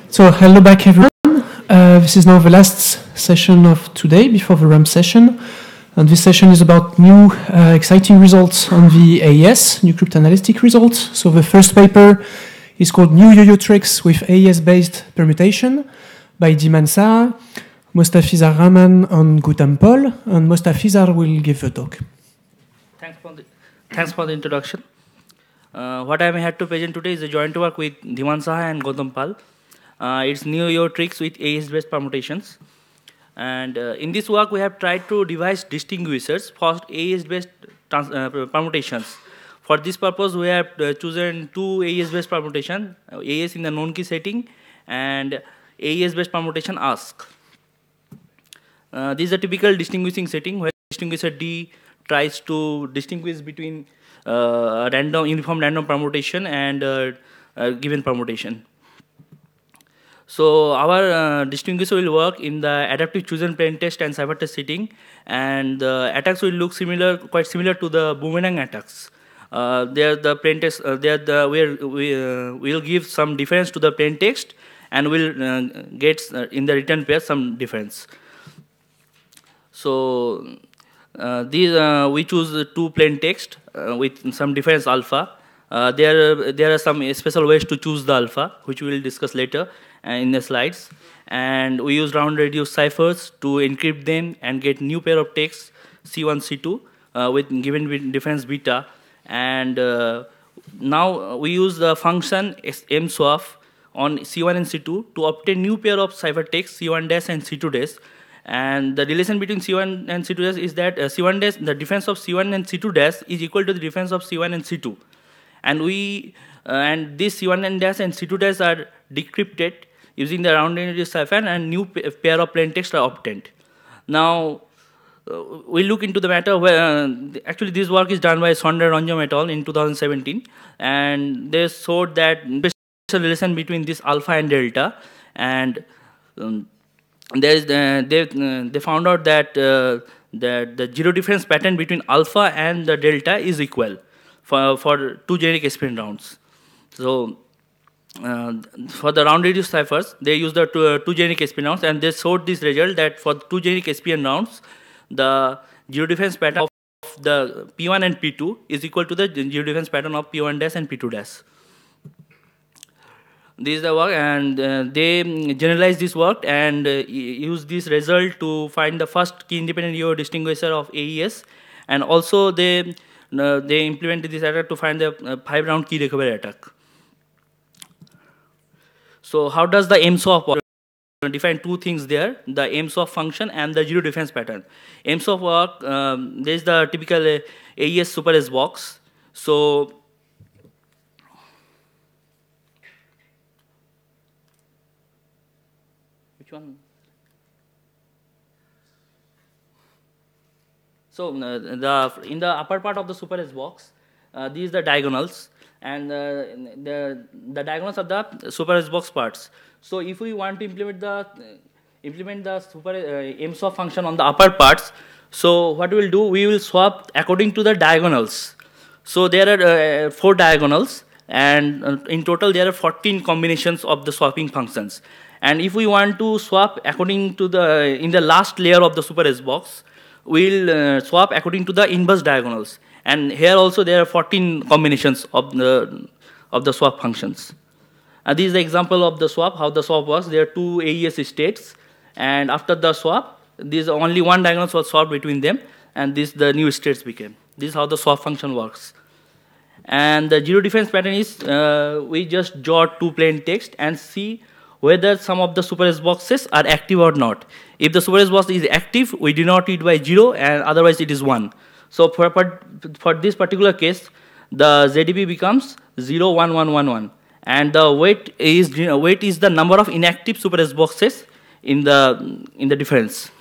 So hello back everyone. This is now the last session of today before the RAM session. And this session is about new exciting results on the AES, new cryptanalytic results. So the first paper is called New Yo-Yo Tricks with AES-based Permutation by Dimensah, Mostafizar Rahman and Gautam Paul. And Mostafizar will give the talk. Thanks for the introduction. What I had to present today is a joint work with Dimensah and Gautam Paul. It's New Yo-Yo Tricks with AES-based permutations. And in this work, we have tried to devise distinguishers for AES-based permutations. For this purpose, we have chosen two AES-based permutations, AES in the known key setting and AES-based permutation ask. This is a typical distinguishing setting where distinguisher D tries to distinguish between uniform random permutation and a given permutation. So our distinguisher will work in the adaptive chosen plaintext and ciphertext setting, and the attacks will look quite similar to the boomerang attacks. There the plaintext, we'll give some difference to the plaintext, and we'll get in the return pair some difference. So we choose two plaintext with some difference alpha. There are some special ways to choose the alpha, which we will discuss later in the slides. And we use round reduced ciphers to encrypt them and get new pair of texts C1, C2 with given difference beta. And now we use the function mswap on C1 and C2 to obtain new pair of ciphertext C1 dash and C2 dash. And the relation between C1 and C2 dash is that C1 dash, the difference of C1 and C2 dash is equal to the difference of C1 and C2. And this C1 and dash and C2 dash are decrypted using the round reduced cipher, and new pair of plaintext are obtained. Now we look into the matter where actually this work is done by Sonder Ranjam et al. In 2017, and they showed that special relation between this alpha and delta, and they found out that the zero difference pattern between alpha and the delta is equal for two generic SPN rounds. So for the round reduced ciphers, they used the two generic SPN rounds, and they showed this result that for two generic SPN rounds, the zero difference pattern of the P1 and P2 is equal to the zero difference pattern of P1 dash and P2 dash. This is the work, and they generalized this work and used this result to find the first key independent Yo-Yo distinguisher of AES, and also they implemented this attack to find the 5-round key recovery attack. So how does the mswap work? Define two things there: the mswap function and the zero difference pattern. Mswap work, there is the typical AES super S box. So which one? So in the upper part of the super S box, these are the diagonals, and the diagonals of the super S box parts. So if we want to implement the super mswap function on the upper parts, so what we will do, we will swap according to the diagonals. So there are 4 diagonals, and in total there are 14 combinations of the swapping functions. And if we want to swap according to in the last layer of the super S box, we'll swap according to the inverse diagonals. And here also there are 14 combinations of the swap functions. This is the example of the swap, how the swap works. There are 2 AES states, and after the swap, only one diagonal was swapped between them, and the new states became. This is how the swap function works. And the zero difference pattern is we just jot 2 plain text and see whether some of the super S boxes are active or not. If the super S box is active, we denote it by 0, and otherwise it is 1. So for this particular case, the ZDP becomes 0, 1, 1, 1, 1, and the weight is the number of inactive super S boxes in the difference.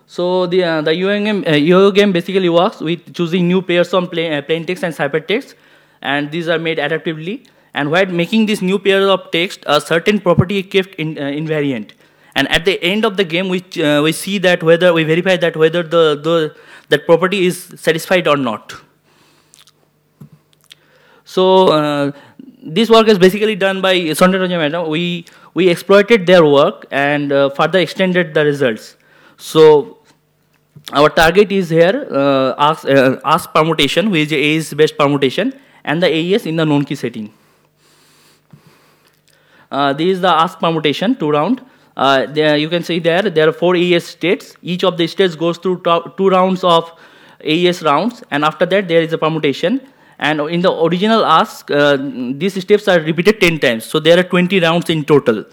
So the yo-yo game basically works with choosing new pairs of plain text and ciphertext, and these are made adaptively. And while making this new pair of text, a certain property is kept invariant. And at the end of the game, we see that whether we verify that whether that property is satisfied or not. So this work is basically done by Sonderaj madam. We exploited their work and further extended the results. So our target is here ASK permutation, which is AES-based permutation, and the AES in the known key setting. This is the ASK permutation, 2-round. There you can see there are 4 AES states. Each of the states goes through 2 rounds of AES rounds, and after that there is a permutation. And in the original ASK, these steps are repeated 10 times. So there are 20 rounds in total.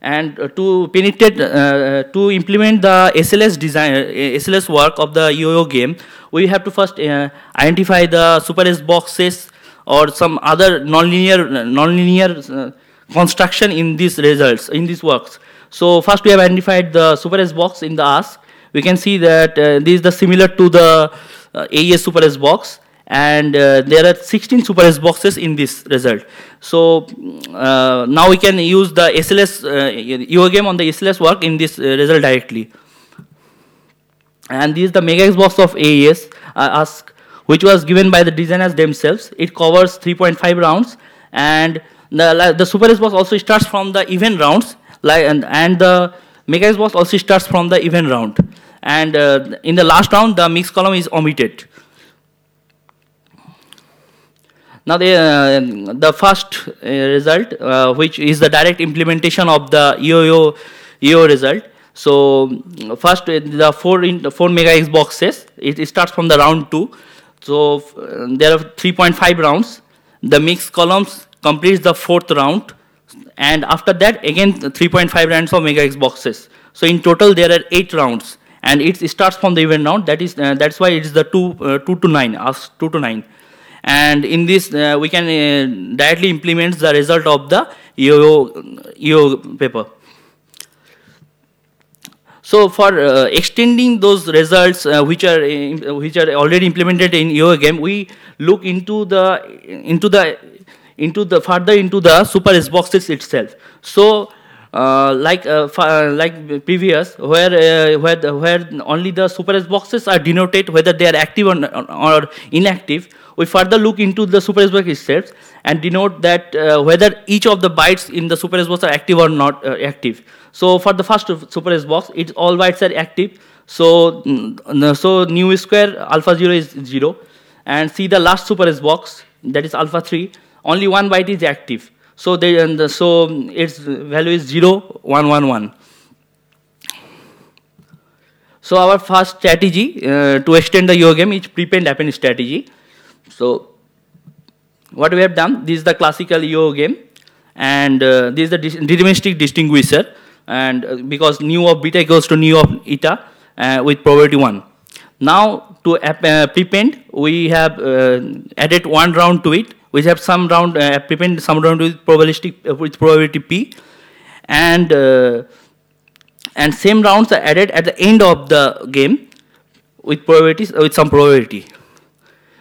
And to penetrate, to implement the SLS work of the yo-yo game, we have to first identify the super S boxes or some other nonlinear construction in these results, in these works. So first we have identified the super S box in the ASK. We can see that this is the similar to the AES super S box, and there are 16 super S boxes in this result. So now we can use the SLS yo game on the SLS work in this result directly. And this is the mega X box of AES ASK, which was given by the designers themselves. It covers 3.5 rounds, and the super S box also starts from the even rounds, and the mega X box also starts from the even round. And in the last round, the mixed column is omitted. Now the first result, which is the direct implementation of the yo-yo result. So first the 4 mega X boxes, it starts from the round 2. So there are 3.5 rounds. The mixed columns completes the 4th round, and after that again 3.5 rounds of mega X boxes. So in total there are 8 rounds, and it starts from the even round. That's why it is the 2 to 9, ASK 2 to 9. And in this we can directly implement the result of the yo paper. So for extending those results which are already implemented in yo game, we look into the further into the super S boxes itself. So like previous, where only the super S boxes are denoted whether they are active or inactive, we further look into the super S box itself and denote that whether each of the bytes in the super S box are active or not active. So for the first super S box, all bytes are active. So nu square alpha 0 is 0, and see the last super S box, that is alpha 3. Only 1 byte is active. So its value is 0, 1, 1, 1. So our first strategy to extend the yo game is prepend append strategy. So what we have done, this is the classical yo game, and this is the deterministic distinguisher, and because nu of beta equals to nu of eta with probability 1. Now to prepend, we have added 1 round to it. We have some round prepend some round with probability p, and same rounds are added at the end of the game with some probability.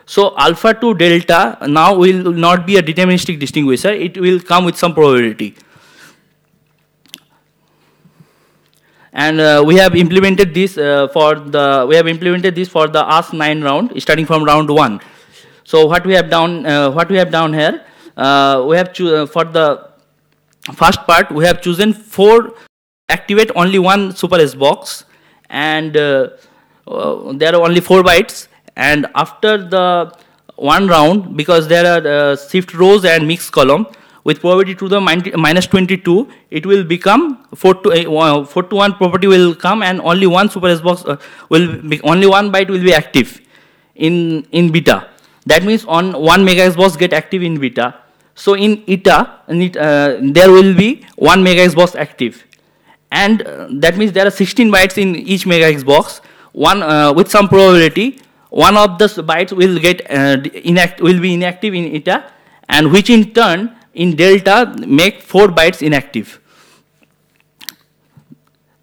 So alpha to delta now will not be a deterministic distinguisher; it will come with some probability. And we have implemented this for the ASK 9 round, starting from round 1. So what we have done here, we have for the first part we have chosen 4 activate only 1 super S box, and there are only 4 bytes. And after the 1 round, because there are shift rows and mixed column, with probability to the minus 22, it will become 4 to 1 property will come, and only 1 super S box only 1 byte will be active in beta. That means on 1 mega X box get active in beta. So in eta, there will be 1 mega X box active. and that means there are 16 bytes in each megahex box. One with some probability, one of the bytes will get will be inactive in eta, and which in turn in delta make 4 bytes inactive.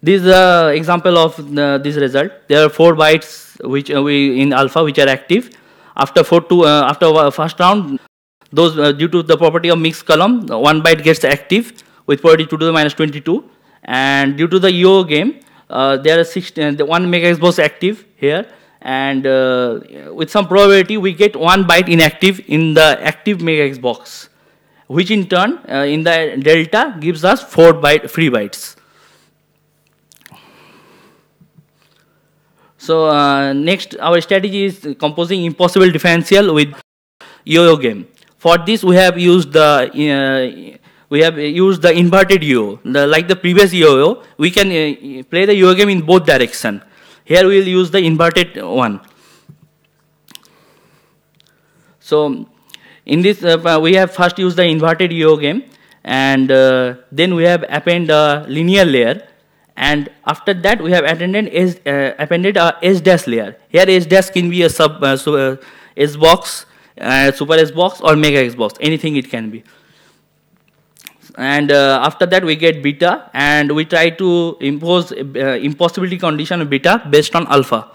This is an example of this result. There are 4 bytes which we in alpha which are active. After first round, those due to the property of mixed column, 1 byte gets active with probability 2 to the minus 22. And due to the yo game, there are 1 megahex box active here, and with some probability we get 1 byte inactive in the active megahex box, which in turn in the delta gives us 4 free bytes. So next, our strategy is composing impossible differential with yo-yo game. For this, we have used the inverted yo-yo. Like the previous yo-yo, we can play the yo-yo game in both direction. Here we will use the inverted one. So in this, we have first used the inverted yo-yo game, and then we have append a linear layer. And after that, we have appended a S dash layer. Here S dash can be a S box, super S box, or mega X box. Anything it can be. And after that, we get beta, and we try to impose impossibility condition of beta based on alpha.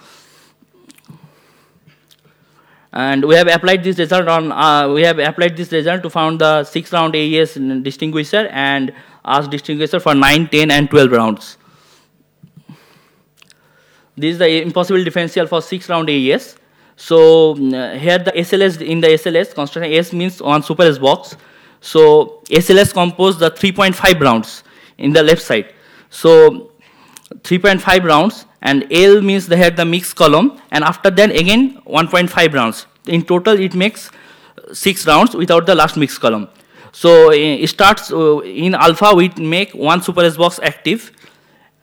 And we have applied this result on to found the 6-round AES distinguisher and ASK distinguisher for 9, 10, and 12 rounds. This is the impossible differential for 6-round AES. So here the SLS, in the SLS construction, S means one super S box. So SLS compose the 3.5 rounds in the left side. So 3.5 rounds, and L means they had the mixed column, and after that again 1.5 rounds. In total it makes 6 rounds without the last mixed column. So it starts in alpha we make 1 super S box active.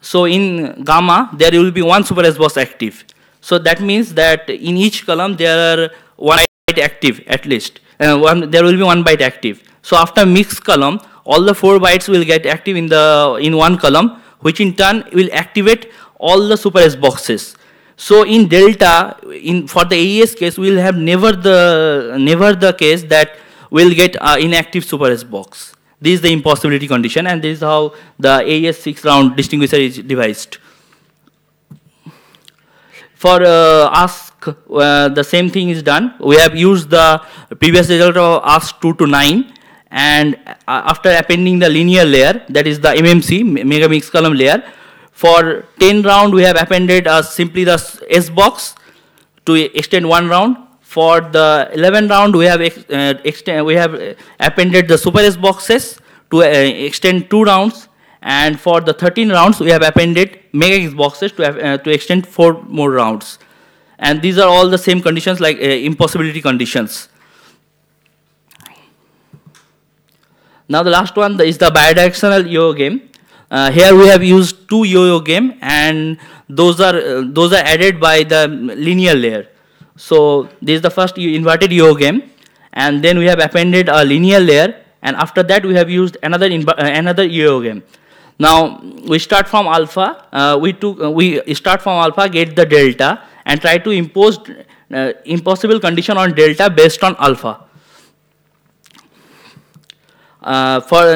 So in gamma there will be 1 super S box active. So that means that in each column there are 1 byte active at least. There will be 1 byte active. So after mixed column, all the 4 bytes will get active in one column, which in turn will activate all the super S boxes. So in delta, for the AES case, we will have never the case that we will get inactive super S box. This is the impossibility condition, and this is how the AES 6-round distinguisher is devised. For ASK, the same thing is done. We have used the previous result of ASK 2 to 9, and after appending the linear layer, that is the MMC, mega mixed column layer, for 10 round we have appended simply the S box to extend 1 round. For the 11 round we have appended the super S boxes to extend 2 rounds, and for the 13 rounds we have appended mega X boxes to extend 4 more rounds. And these are all the same conditions like impossibility conditions. Now the last one is the bidirectional yo-yo game. Here we have used 2 yo-yo game, and those are added by the linear layer. So this is the first inverted yo-yo game, and then we have appended a linear layer, and after that we have used another yo-yo game. Now we start from alpha. We start from alpha, get the delta, and try to impose impossible condition on delta based on alpha.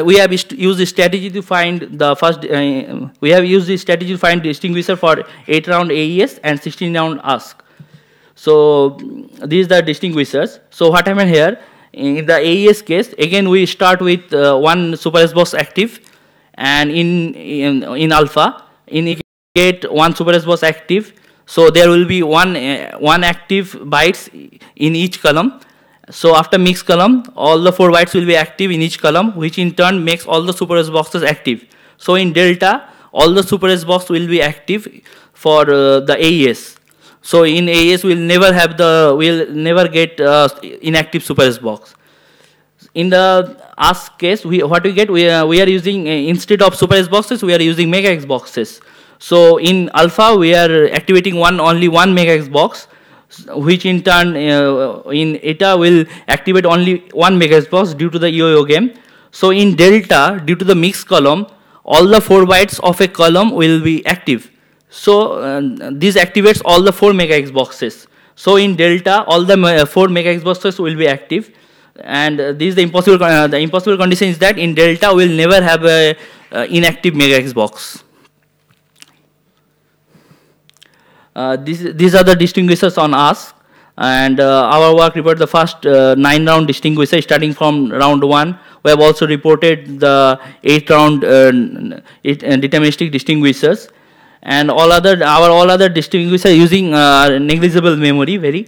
We have used this strategy to find the first. We have used this strategy to find distinguisher for 8-round AES and 16-round ASK. So these are the distinguishers. So what happened here in the AES case? Again, we start with 1 super S box active, and in alpha, in get 1 super S box active. So there will be one active bytes in each column. So after mixed column, all the 4 bytes will be active in each column, which in turn makes all the super S boxes active. So in delta, all the super S box will be active for the AES. So in AES, we'll never get inactive super S box. In the ASK case, we are using instead of super S boxes, we are using mega X boxes. So in alpha, we are activating only one mega X box, which in turn in eta will activate only 1 mega X box due to the yo-yo game. So in delta, due to the mixed column, all the 4 bytes of a column will be active. So this activates all the 4 megax boxes. So in delta, all the 4 megax boxes will be active. And this is the impossible condition is that in delta we'll never have a inactive megax box. These are the distinguishers on ASK, and our work reported the first 9-round distinguisher starting from round 1. We have also reported the 8-round deterministic distinguishers, and all other distinguishers using negligible memory.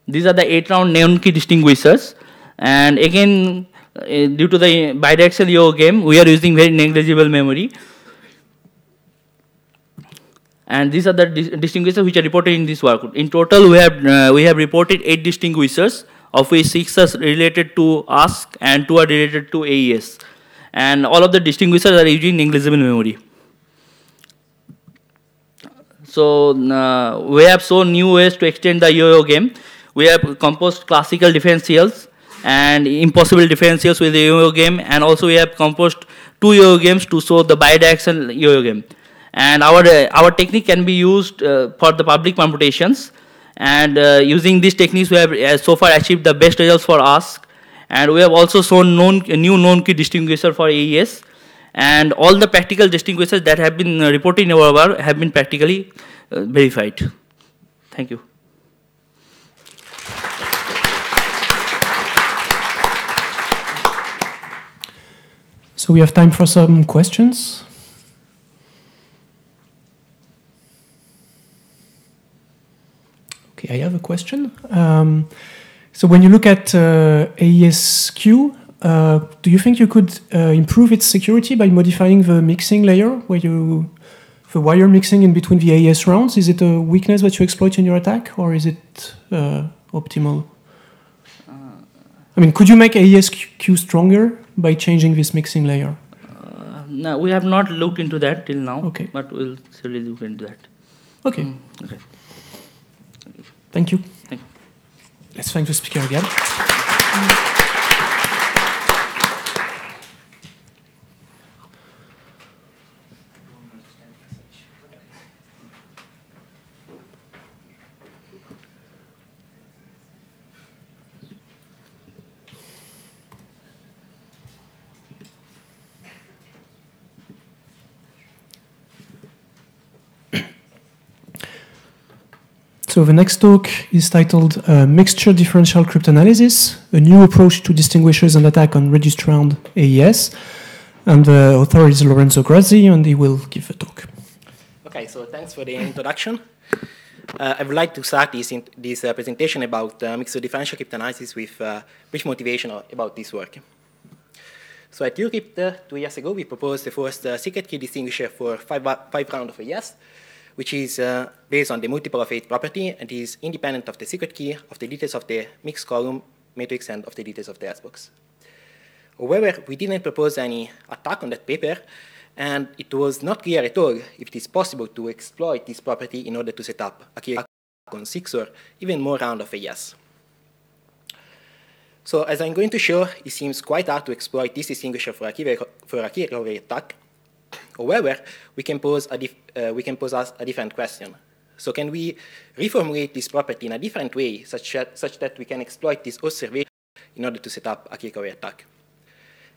These are the 8-round neon key distinguishers, and again due to the bidirectional yo game, we are using very negligible memory. And these are the distinguishers which are reported in this work. In total, we have reported 8 distinguishers, of which 6 are related to ASK and 2 are related to AES. And all of the distinguishers are using negligible memory. So we have shown new ways to extend the yo-yo game. We have composed classical differentials and impossible differentials with the yo-yo game, and also we have composed 2 yo-yo games to show the bidirectional yo-yo game. And our technique can be used for the public computations. And using these techniques, we have so far achieved the best results for ASK. And we have also shown a new known key distinguisher for AES. And all the practical distinguishers that have been reported in our work have been practically verified. Thank you. So we have time for some questions. Okay, I have a question. So when you look at AES-Q, do you think you could improve its security by modifying the mixing layer, the wire mixing in between the AES rounds? Is it a weakness that you exploit in your attack, or is it optimal? I mean, could you make AES-Q stronger by changing this mixing layer? No, we have not looked into that till now. Okay. But we'll certainly look into that. Okay. Okay. Thank you. Thank you. Let's thank the speaker again. So the next talk is titled Mixture Differential Cryptanalysis, a new approach to distinguishers and attack on reduced round AES. And the author is Lorenzo Grazzi, and he will give a talk. Okay, so thanks for the introduction. I would like to start this presentation about mixture differential cryptanalysis with brief motivation about this work. So at Eurocrypt 2 years ago, we proposed the first secret key distinguisher for 5 rounds of AES, which is based on the multiple of 8 property and is independent of the secret key, of the details of the mixed column matrix, and of the details of the S-box. However, we didn't propose any attack on that paper, and it was not clear at all if it is possible to exploit this property in order to set up a key attack on 6 or even more rounds of AES. So as I'm going to show, it seems quite hard to exploit this distinguisher for a key recovery attack. However, we can pose us a different question. So can we reformulate this property in a different way, such that we can exploit this observation in order to set up a key recovery attack?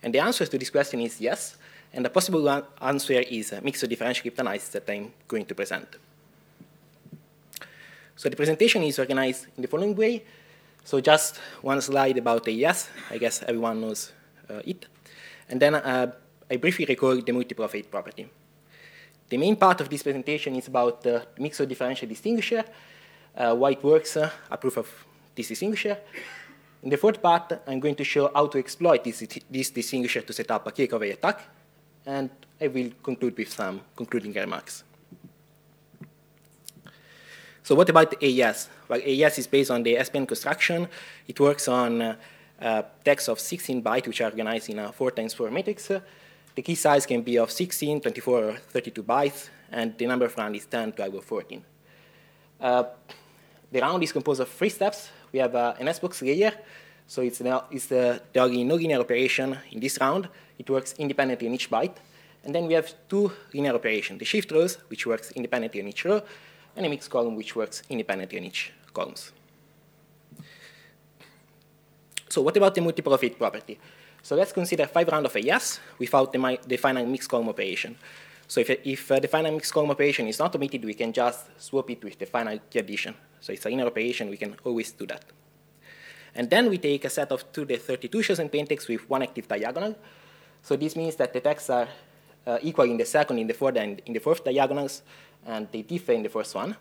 And the answer to this question is yes, and the possible answer is mixed differential cryptanalysis that I'm going to present. So the presentation is organized in the following way. So just one slide about AES, I guess everyone knows it. And then I briefly recall the multiple of 8 property. The main part of this presentation is about the mixed differential distinguisher, why it works, a proof of this distinguisher. In the fourth part, I'm going to show how to exploit this distinguisher to set up a key recovery attack, and I will conclude with some concluding remarks. So what about AES? Well, AES is based on the SPN construction. It works on text of 16 bytes, which are organized in a 4x4 matrix. The key size can be of 16, 24, or 32 bytes, and the number of rounds is 10, 12, or 14. The round is composed of 3 steps. We have an S-box layer, so it's the only nonlinear operation in this round. it works independently on each byte. And then we have two linear operations, the shift rows, which works independently on each row, and a mixed column, which works independently on each columns. So what about the multiple of 8 property? So let's consider 5 rounds of AES without the final mixed column operation. So if the final mixed column operation is not omitted, we can just swap it with the final key addition. So it's a linear operation, we can always do that. And then we take a set of 2 to the 32 chosen plaintext with 1 active diagonal. So this means that the texts are equal in the second, in the third, and in the fourth diagonals, and they differ in the first one.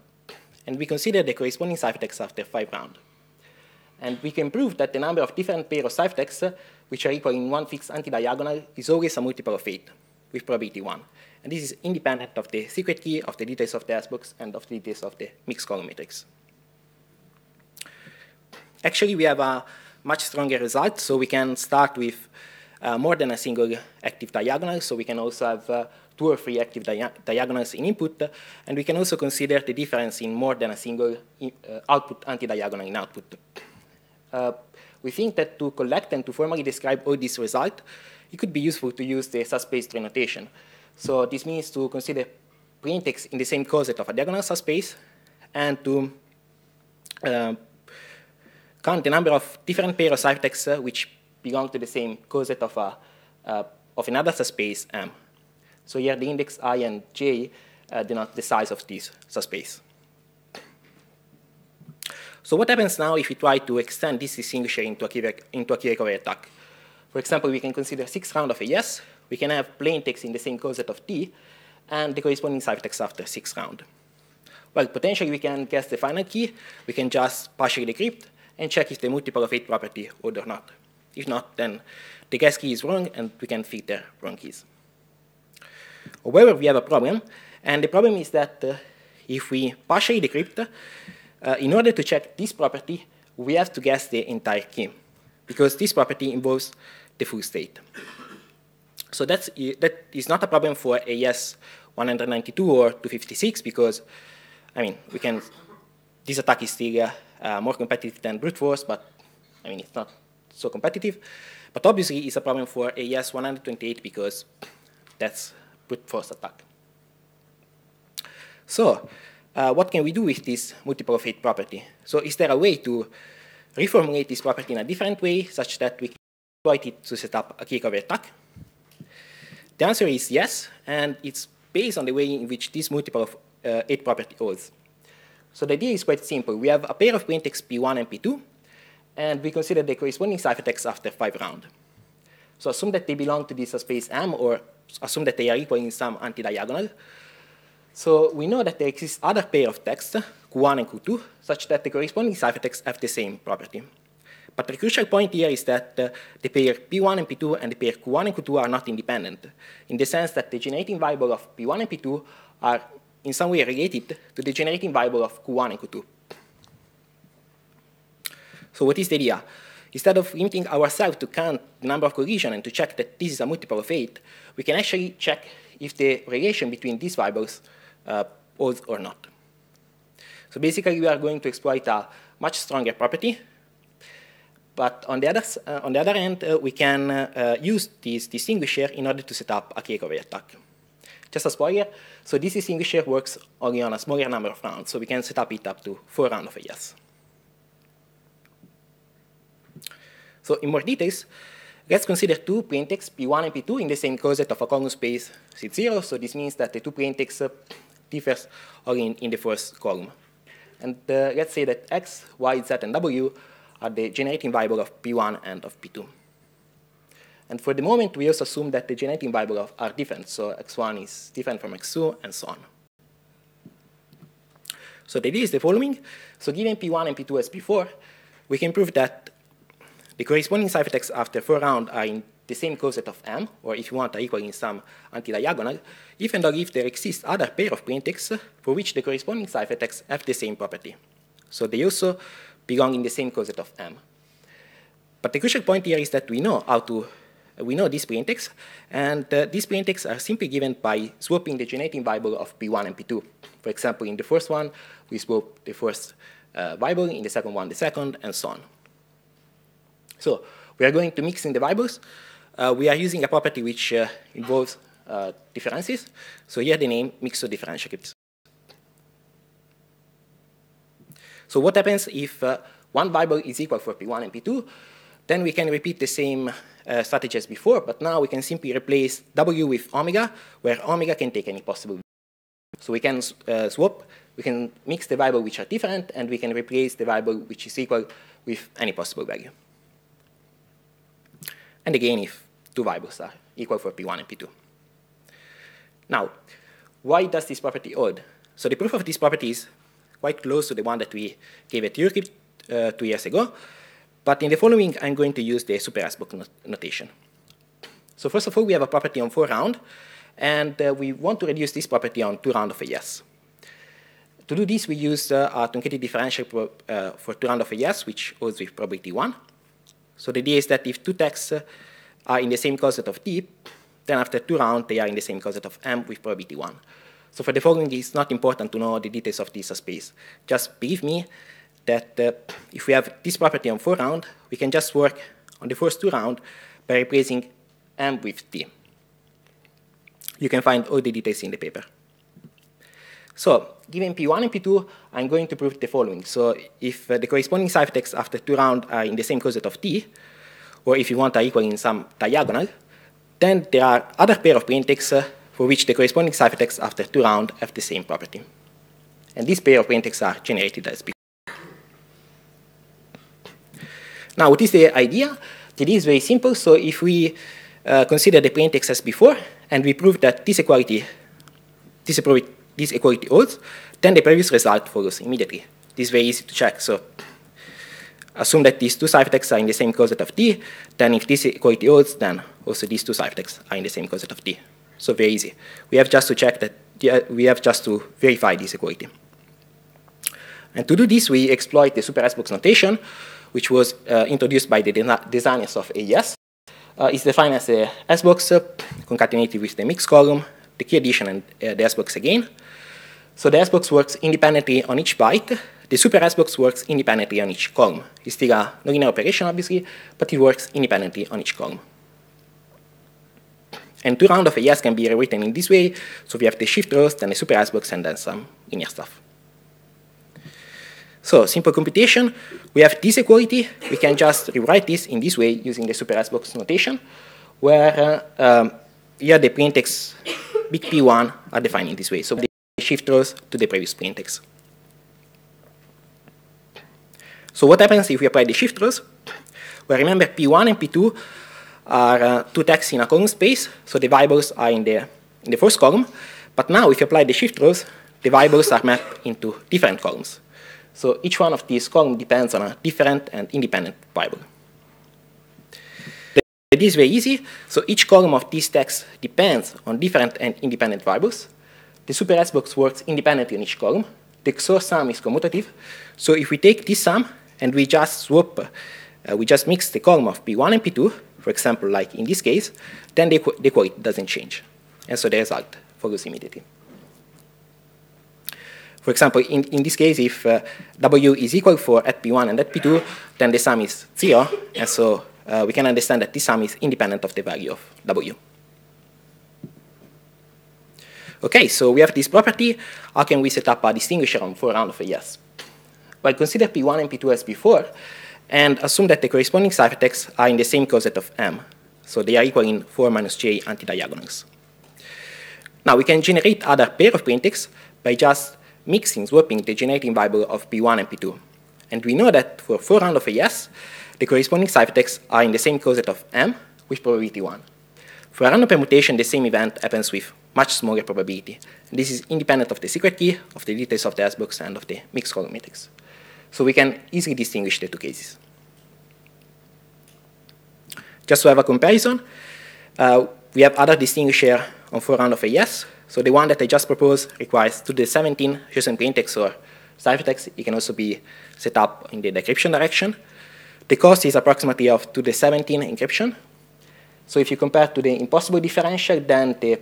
And we consider the corresponding ciphertexts after 5 rounds. And we can prove that the number of different pairs of ciphertexts, which are equal in one fixed anti-diagonal, is always a multiple of 8, with probability 1. And this is independent of the secret key, of the details of the S-box, and of the details of the mixed column matrix. Actually, we have a much stronger result, so we can start with more than a single active diagonal, so we can also have 2 or 3 active diagonals in input, and we can also consider the difference in more than a single output anti-diagonal in output. We think that to collect and to formally describe all these results, it could be useful to use the subspace tree notation. So this means to consider plaintext in the same coset of a diagonal subspace, and to count the number of different pairs of ciphertexts which belong to the same coset of another subspace M. So here the index I and J denote the size of this subspace. So what happens now if we try to extend this distinguisher into a key recovery attack? For example, we can consider 6 rounds of AES. We can have plaintext in the same coset of T, and the corresponding ciphertext after 6 rounds. Well, potentially we can guess the final key. We can just partially decrypt and check if the multiple of 8 property hold or not. If not, then the guess key is wrong, and we can filter wrong keys. However, we have a problem, and the problem is that if we partially decrypt, in order to check this property, we have to guess the entire key, because this property involves the full state. So that is not a problem for AES 192 or 256, because, I mean, this attack is still more competitive than brute force, but I mean, it's not so competitive. But obviously, it's a problem for AES 128 because that's brute force attack. So what can we do with this multiple of 8 property? So is there a way to reformulate this property in a different way such that we can exploit it to set up a key recovery attack? The answer is yes, and it's based on the way in which this multiple of 8 property holds. So the idea is quite simple. We have a pair of plaintexts P1 and P2, and we consider the corresponding ciphertext after 5 rounds. So assume that they belong to this subspace M, or assume that they are equal in some anti-diagonal. So we know that there exists other pair of texts, Q1 and Q2, such that the corresponding ciphertexts have the same property. But the crucial point here is that the pair P1 and P2 and the pair Q1 and Q2 are not independent, in the sense that the generating variable of P1 and P2 are in some way related to the generating variable of Q1 and Q2. So what is the idea? Instead of limiting ourselves to count the number of collisions and to check that this is a multiple of 8, we can actually check if the relation between these variables holds or not. So basically, we are going to exploit a much stronger property. But on the other hand, we can use this distinguisher in order to set up a key recovery attack. Just a spoiler, so this distinguisher works only on a smaller number of rounds, so we can set up it up to 4 rounds of AES. So in more details, let's consider 2 plaintexts, P1 and P2, in the same coset of a column space Z0. So this means that the 2 plaintexts differ only in the first column. And let's say that X, Y, Z, and W are the generating variable of P1 and of P2. And for the moment, we also assume that the generating variables are different. So X1 is different from X2, and so on. So the idea is the following. So given P1 and P2 as before, we can prove that the corresponding ciphertexts after 4 rounds are in the same coset of M, or if you want, are equal in some anti-diagonal, even though if there exists other pair of plaintexts for which the corresponding ciphertexts have the same property. So they also belong in the same coset of M. But the crucial point here is that we know these plaintexts, and these plaintexts are simply given by swapping the generating variable of P1 and P2. For example, in the first one, we swap the first variable, in the second one, the second, and so on. So we are going to mix in the variables. we are using a property which involves differences. So here the name mixed differential crypts. So what happens if one variable is equal for P1 and P2? Then we can repeat the same strategy as before, but now we can simply replace W with omega, where omega can take any possible value. So we can swap, we can mix the variables which are different, and we can replace the variable which is equal with any possible value. And again, if two variables are equal for P1 and P2. Now, why does this property hold? So the proof of this property is quite close to the one that we gave at TheIACR 2 years ago. But in the following, I'm going to use the super Hashbox notation. So first of all, we have a property on 4 rounds, and we want to reduce this property on 2 rounds of a yes. To do this, we use a truncated differential for 2 rounds of a yes, which holds with probability 1. So the idea is that if two texts are in the same coset of T, then after 2 rounds, they are in the same coset of M with probability 1. So for the following, it's not important to know the details of this space. Just believe me that if we have this property on 4 rounds, we can just work on the first 2 rounds by replacing M with T. You can find all the details in the paper. So given P1 and P2, I'm going to prove the following. So if the corresponding ciphertexts after 2 rounds are in the same coset of T, or if you want are equal in some diagonal, then there are other pair of plaintexts for which the corresponding ciphertexts after 2 rounds have the same property. And these pair of plaintexts are generated as before. Now, what is the idea? It is very simple. So if we consider the plaintext as before, and we prove that this equality holds, then the previous result follows immediately. This is very easy to check. So assume that these two ciphertexts are in the same coset of T. Then if this equality holds, then also these two ciphertexts are in the same coset of T. So very easy. We have just to check that, we have just to verify this equality. And to do this, we exploit the super Hashbox notation, which was introduced by the designers of AES. It's defined as a Hashbox concatenated with the mixed column, the key addition, and the Hashbox again. So the Hashbox works independently on each byte. The super Hashbox works independently on each column. It's still a nonlinear operation, obviously, but it works independently on each column. And 2 rounds of a yes can be rewritten in this way. So we have the shift rows, then the super Hashbox, and then some linear stuff. So simple computation, we have this equality. We can just rewrite this in this way using the super Hashbox notation, where here the plaintext big P1 are defined in this way. So the shift rows to the previous plaintext. So what happens if we apply the shift rows? Well, remember P1 and P2 are 2 texts in a column space, so the variables are in the first column. But now if you apply the shift rows, the variables are mapped into different columns. So each one of these columns depends on a different and independent variable. This is very easy. So each column of these texts depends on different and independent variables. The super Hashbox works independently on each column. The XOR sum is commutative. So if we take this sum and we just swap, we just mix the column of P1 and P2, for example, like in this case, then the equality doesn't change. And so the result follows immediately. For example, in this case, if W is equal for at P1 and at P2, then the sum is 0. And so we can understand that this sum is independent of the value of W. OK, so we have this property. How can we set up a distinguisher on 4 rounds of a yes? Well, consider P1 and P2 as before, and assume that the corresponding ciphertexts are in the same coset of M. So they are equal in 4 minus J antidiagonals. Now, we can generate other pair of plaintexts by just swapping the generating variable of P1 and P2. And we know that for 4 rounds of a yes, the corresponding ciphertexts are in the same coset of M with probability 1. For a random permutation, the same event happens with much smaller probability. And this is independent of the secret key, of the details of the Hashbox, and of the mixed column matrix. So we can easily distinguish the 2 cases. Just to have a comparison, we have other distinguisher on 4 rounds of a yes. So the one that I just proposed requires 2 to the 17 chosen plaintext or ciphertext. It can also be set up in the decryption direction. The cost is approximately of 2 to the 17 encryption. So if you compare to the impossible differential, then the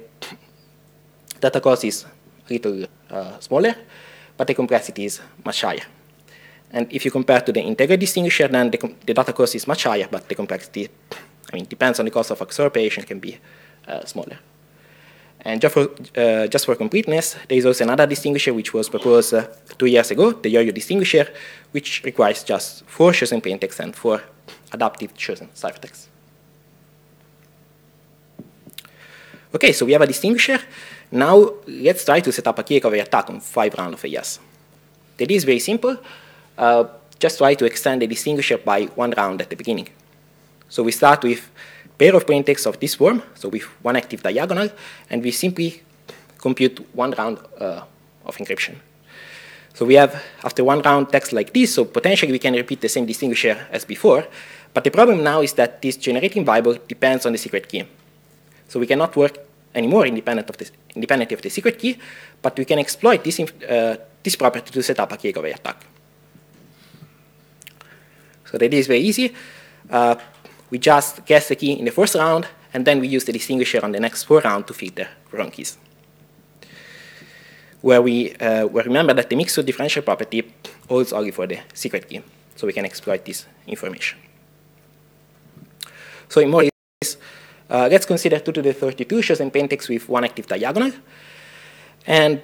data cost is a little smaller, but the complexity is much higher. And if you compare to the integral distinguisher, then the data cost is much higher, but the complexity I mean, depends on the cost of absorption, can be smaller. And just for completeness, there is also another distinguisher which was proposed 2 years ago, the yo-yo distinguisher, which requires just 4 chosen plaintext and 4 adaptive chosen ciphertext. Okay, so we have a distinguisher. Now let's try to set up a key recovery attack on 5 rounds of AES. The idea is very simple. Just try to extend the distinguisher by 1 round at the beginning. So we start with pair of plaintext of this form, so with 1 active diagonal, and we simply compute 1 round of encryption. So we have, after 1 round, text like this, so potentially we can repeat the same distinguisher as before, but the problem now is that this generating variable depends on the secret key. So we cannot work anymore independently of the secret key, but we can exploit this, this property to set up a key recovery attack. So the idea is very easy. We just guess the key in the first round, and then we use the distinguisher on the next 4 rounds to filter wrong keys. Where we remember that the mixed differential property holds only for the secret key, so we can exploit this information. So in more cases, let's consider 2 to the 32 chosen plaintext with 1 active diagonal, and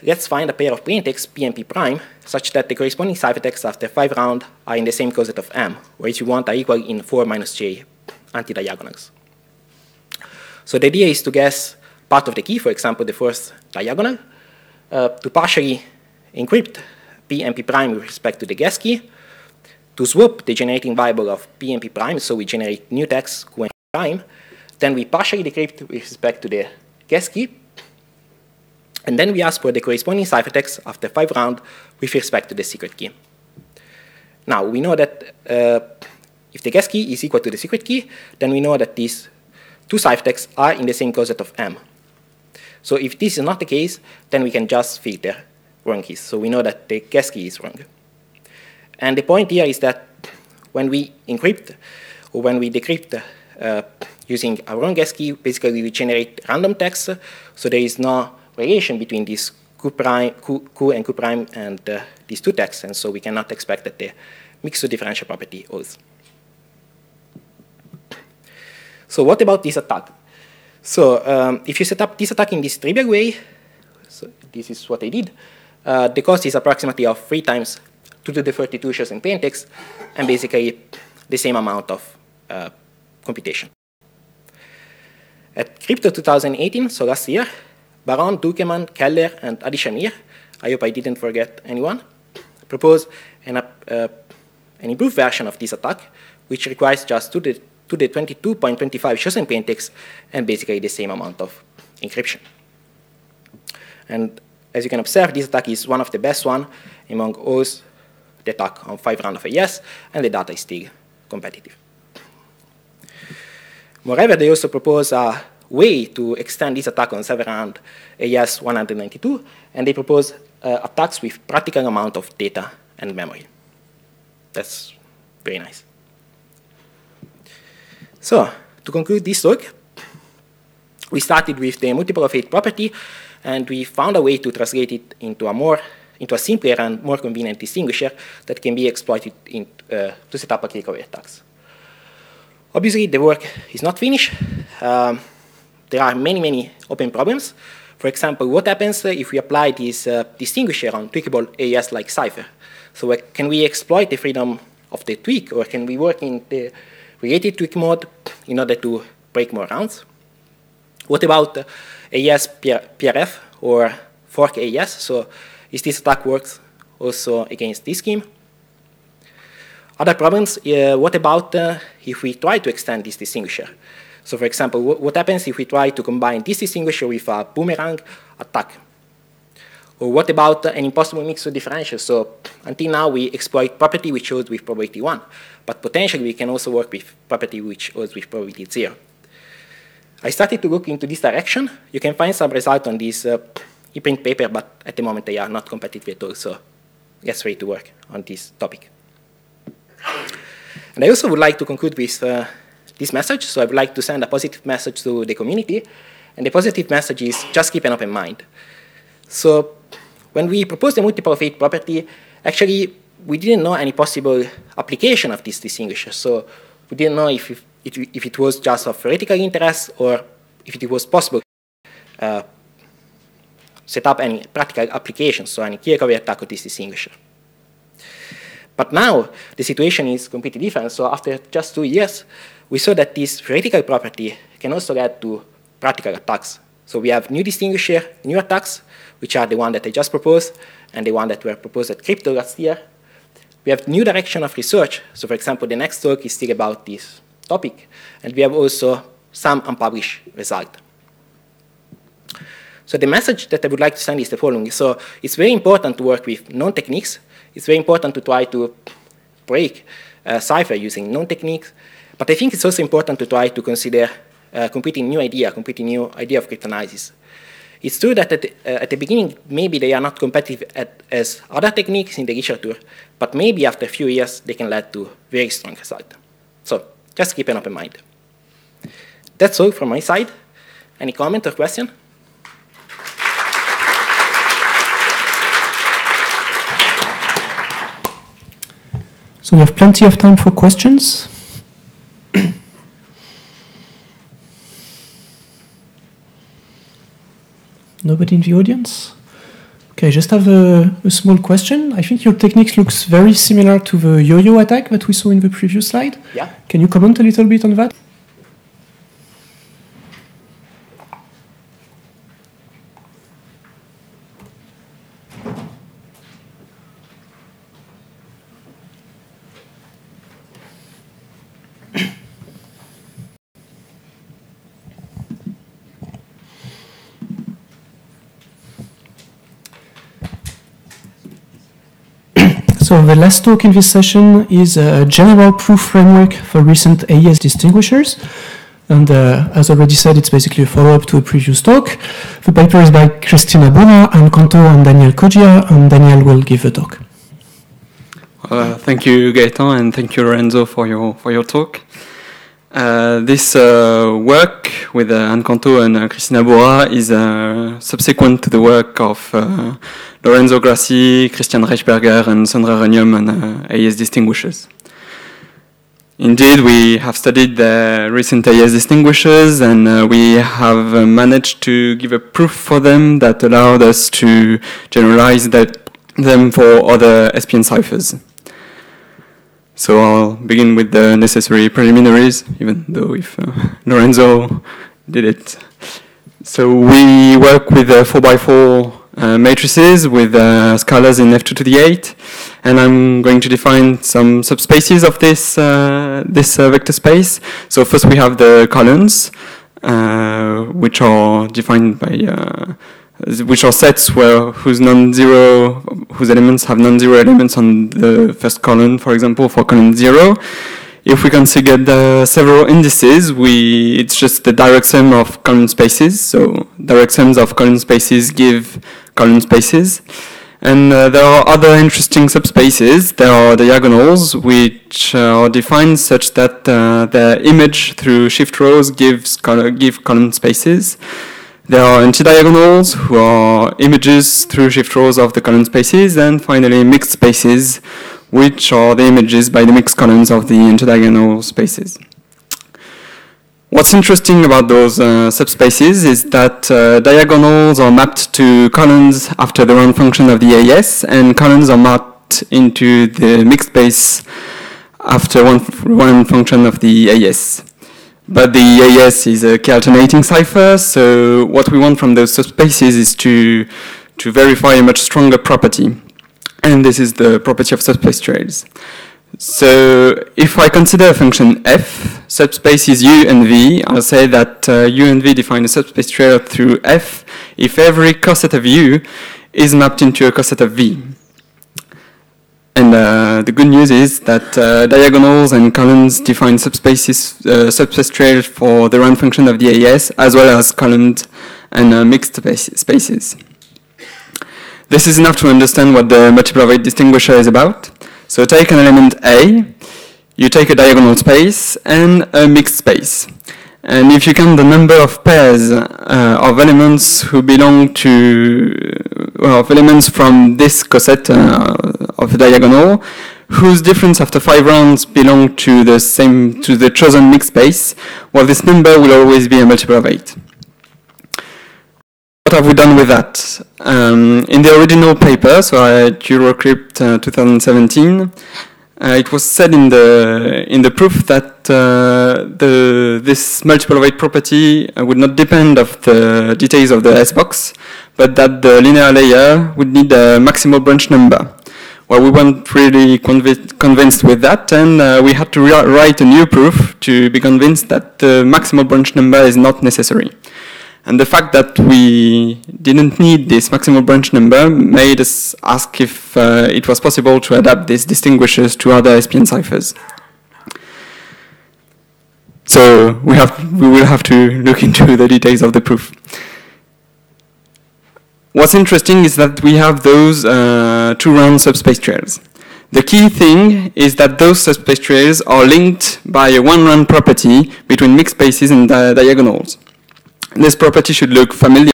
let's find a pair of plaintext P and P prime such that the corresponding ciphertexts after 5 rounds are in the same closet of M, where if you want are equal in 4 minus j anti-diagonals. So the idea is to guess part of the key, for example, the first diagonal, to partially encrypt P and P prime with respect to the guess key, to swap the generating variable of P and P prime, so we generate new text Q and P prime, then we partially decrypt with respect to the guess key, and then we ask for the corresponding ciphertext after 5 rounds with respect to the secret key. Now, we know that if the guess key is equal to the secret key, then we know that these 2 ciphertexts are in the same closet of M. So if this is not the case, then we can just filter wrong keys. So we know that the guess key is wrong. And the point here is that when we encrypt or when we decrypt using a wrong guess key, basically we generate random text, so there is no relation between this Q and Q prime and these 2 texts, and so we cannot expect that the mixed differential property holds. So what about this attack? So if you set up this attack in this trivial way, so this is what I did, the cost is approximately of 3 times 2 to the 32 chosen plaintext, and basically the same amount of computation. At Crypto 2018, so last year, Baron, Dukeman, Keller, and Adi Shamir, I hope I didn't forget anyone, proposed an improved version of this attack, which requires just 2 to the 22.25 chosen plaintext and basically the same amount of encryption. And as you can observe, this attack is one of the best ones among all the attack on 5 rounds of AES, and the data is still competitive. Moreover, they also propose a way to extend this attack on 7 round AES 192, and they propose attacks with practical amount of data and memory. That's very nice. So, to conclude this talk, we started with the multiple of 8 property, and we found a way to translate it into a simpler and more convenient distinguisher that can be exploited to set up a key recovery attacks. Obviously, the work is not finished. There are many, many open problems. For example, what happens if we apply this distinguisher on tweakable AES-like cipher? So can we exploit the freedom of the tweak, or can we work in the related tweak mode in order to break more rounds? What about AES PRF or fork AES? So is this attack works also against this scheme? Other problems, what about if we try to extend this distinguisher? So for example, what happens if we try to combine this distinguisher with a boomerang attack? Or what about an impossible mixed differential? So until now, we exploit property which holds with probability 1, but potentially we can also work with property which holds with probability 0. I started to look into this direction. You can find some result on this ePrint paper, but at the moment they are not competitive at all, so let's try to work on this topic. And I also would like to conclude with this message. So I would like to send a positive message to the community. And the positive message is just keep an open mind. So when we proposed the multiple of 8 property, actually we didn't know any possible application of this distinguisher. So we didn't know if if it was just of theoretical interest or if it was possible to set up any practical applications, so any key recovery attack of this distinguisher. But now the situation is completely different. So after just 2 years, we saw that this theoretical property can also lead to practical attacks. So we have new distinguisher, new attacks, which are the one that I just proposed, and the one that were proposed at Crypto last year. We have new direction of research. So for example, the next talk is still about this topic. And we have also some unpublished result. So the message that I would like to send is the following. So it's very important to work with known techniques. It's very important to try to break cipher using known techniques. But I think it's also important to try to consider a completely new idea of cryptanalysis. It's true that at the beginning, maybe they are not competitive as other techniques in the literature, but maybe after a few years, they can lead to very strong results. So just keep an open mind. That's all from my side. Any comment or question? So we have plenty of time for questions. Nobody in the audience? Okay, I just have a small question. I think your technique looks very similar to the yo-yo attack that we saw in the previous slide. Yeah. Can you comment a little bit on that? So the last talk in this session is a general proof framework for recent AES distinguishers. And as already said, it's basically a follow-up to a previous talk. The paper is by Cristina Bora, Anne Canto, and Daniel Coggia, and Daniel will give the talk. Thank you, Gaetan, and thank you, Lorenzo, for your talk. This work with Anne Canto and Cristina Bora is subsequent to the work of Lorenzo Grassi, Christian Reichberger, and Sandra Renium on AES distinguishers. Indeed, we have studied the recent AES distinguishers, and we have managed to give a proof for them that allowed us to generalize them for other SPN ciphers. So I'll begin with the necessary preliminaries, even though if Lorenzo did it. So we work with 4x4 matrices with scalars in F2 to the 8, and I'm going to define some subspaces of this vector space. So first we have the columns, which are defined by which are sets whose elements have non-zero elements on the first column, for example, for column 0. If we consider the several indices, it's just the direct sum of column spaces. So direct sums of column spaces give column spaces. And there are other interesting subspaces. There are diagonals, which are defined such that the image through shift rows give column spaces. There are anti-diagonals, who are images through shift rows of the column spaces, and finally mixed spaces, which are the images by the mixed columns of the anti-diagonal spaces. What's interesting about those subspaces is that diagonals are mapped to columns after the round function of the AES, and columns are mapped into the mixed space after one function of the AES. But the AES is a k-alternating cipher, so what we want from those subspaces is to verify a much stronger property. And this is the property of subspace trails. So if I consider a function f, subspaces u and v, I'll say that u and v define a subspace trail through f if every coset of u is mapped into a coset of v. And the good news is that diagonals and columns define subspace trails for the round function of the AES, as well as columns and mixed spaces. This is enough to understand what the multiple of 8 distinguisher is about. So take an element A, you take a diagonal space and a mixed space. And if you count the number of pairs of elements who belong to, of elements from this coset of a diagonal, whose difference after 5 rounds belong to the chosen mixed space, well, this number will always be a multiple of 8. What have we done with that? In the original paper, so at Eurocrypt 2017, it was said in the proof that this multiple of 8 property would not depend of the details of the S-box, but that the linear layer would need a maximal branch number. Well, we weren't really convinced with that, and we had to write a new proof to be convinced that the maximal branch number is not necessary. And the fact that we didn't need this maximal branch number made us ask if it was possible to adapt these distinguishers to other SPN ciphers. So we will have to look into the details of the proof. What's interesting is that we have those 2-round subspace trails. The key thing is that those subspace trails are linked by a 1-round property between mixed spaces and diagonals. This property should look familiar.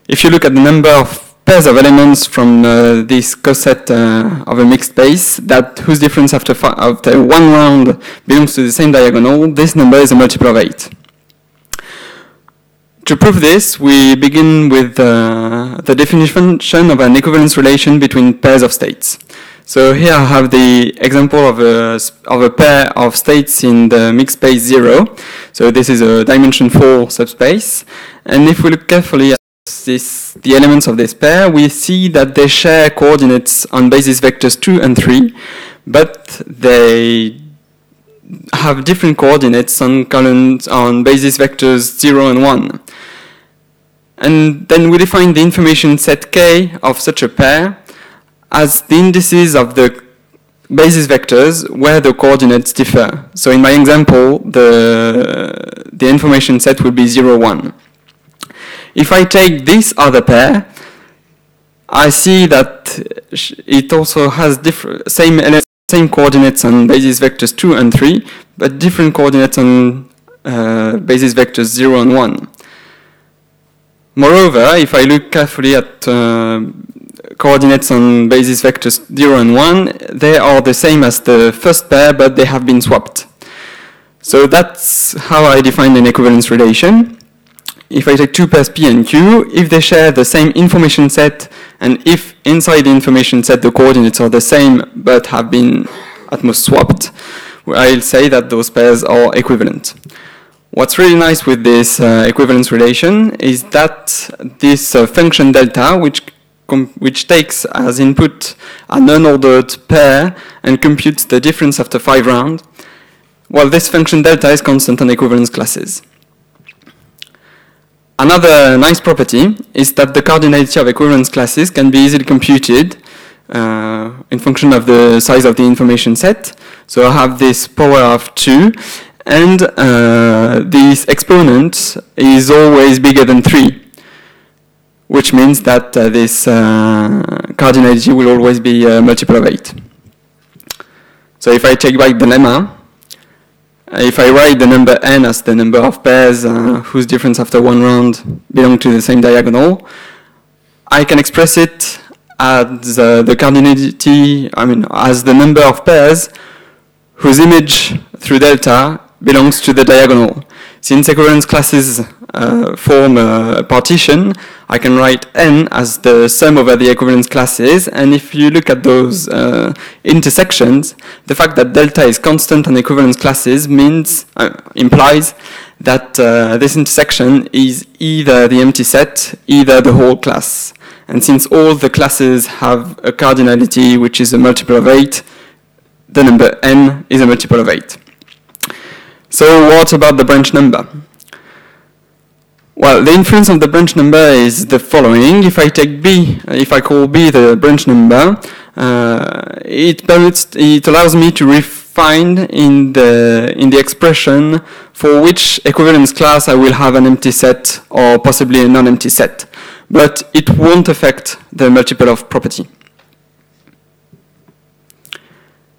If you look at the number of pairs of elements from this coset of a mixed space, whose difference after 1 round belongs to the same diagonal, this number is a multiple of 8. To prove this, we begin with the definition of an equivalence relation between pairs of states. So here I have the example of a pair of states in the mixed space 0. So this is a dimension 4 subspace. And if we look carefully at the elements of this pair, we see that they share coordinates on basis vectors 2 and 3, but they have different coordinates on columns on basis vectors 0 and 1. And then we define the information set K of such a pair as the indices of the basis vectors where the coordinates differ. So in my example, the information set will be 0, 1. If I take this other pair, I see that it also has same coordinates on basis vectors 2 and 3, but different coordinates on basis vectors 0 and 1. Moreover, if I look carefully at coordinates on basis vectors 0 and 1, they are the same as the first pair, but they have been swapped. So that's how I define an equivalence relation. If I take 2 pairs P and Q, if they share the same information set, and if inside the information set the coordinates are the same but have been at most swapped, I'll say that those pairs are equivalent. What's really nice with this equivalence relation is that this function delta, which takes as input an unordered pair and computes the difference after 5 rounds, well, this function delta is constant on equivalence classes. Another nice property is that the cardinality of equivalence classes can be easily computed in function of the size of the information set. So I have this power of 2, and this exponent is always bigger than 3, which means that this cardinality will always be a multiple of 8. So if I take back the lemma, if I write the number n as the number of pairs whose difference after 1 round belong to the same diagonal, I can express it as the cardinality, as the number of pairs whose image through delta belongs to the diagonal. Since equivalence classes form a partition, I can write n as the sum over the equivalence classes, and if you look at those intersections, the fact that delta is constant on equivalence classes implies that this intersection is either the empty set, either the whole class. And since all the classes have a cardinality which is a multiple of 8, the number n is a multiple of 8. So what about the branch number? Well, the inference of the branch number is the following. If I take B, if I call B the branch number, it allows me to refine in the expression for which equivalence class I will have an empty set or possibly a non-empty set. But it won't affect the multiple of property.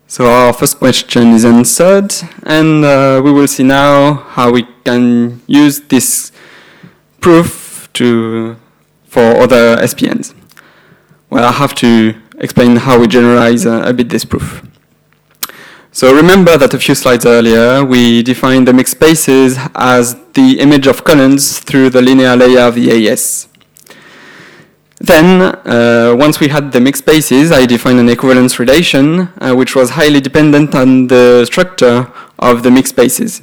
So our first question is answered, and we will see now how we can use this proof for other SPNs. Well, I have to explain how we generalize a bit this proof. So remember that a few slides earlier, we defined the mixed spaces as the image of columns through the linear layer of the AES. Then, once we had the mixed spaces, I defined an equivalence relation, which was highly dependent on the structure of the mixed spaces.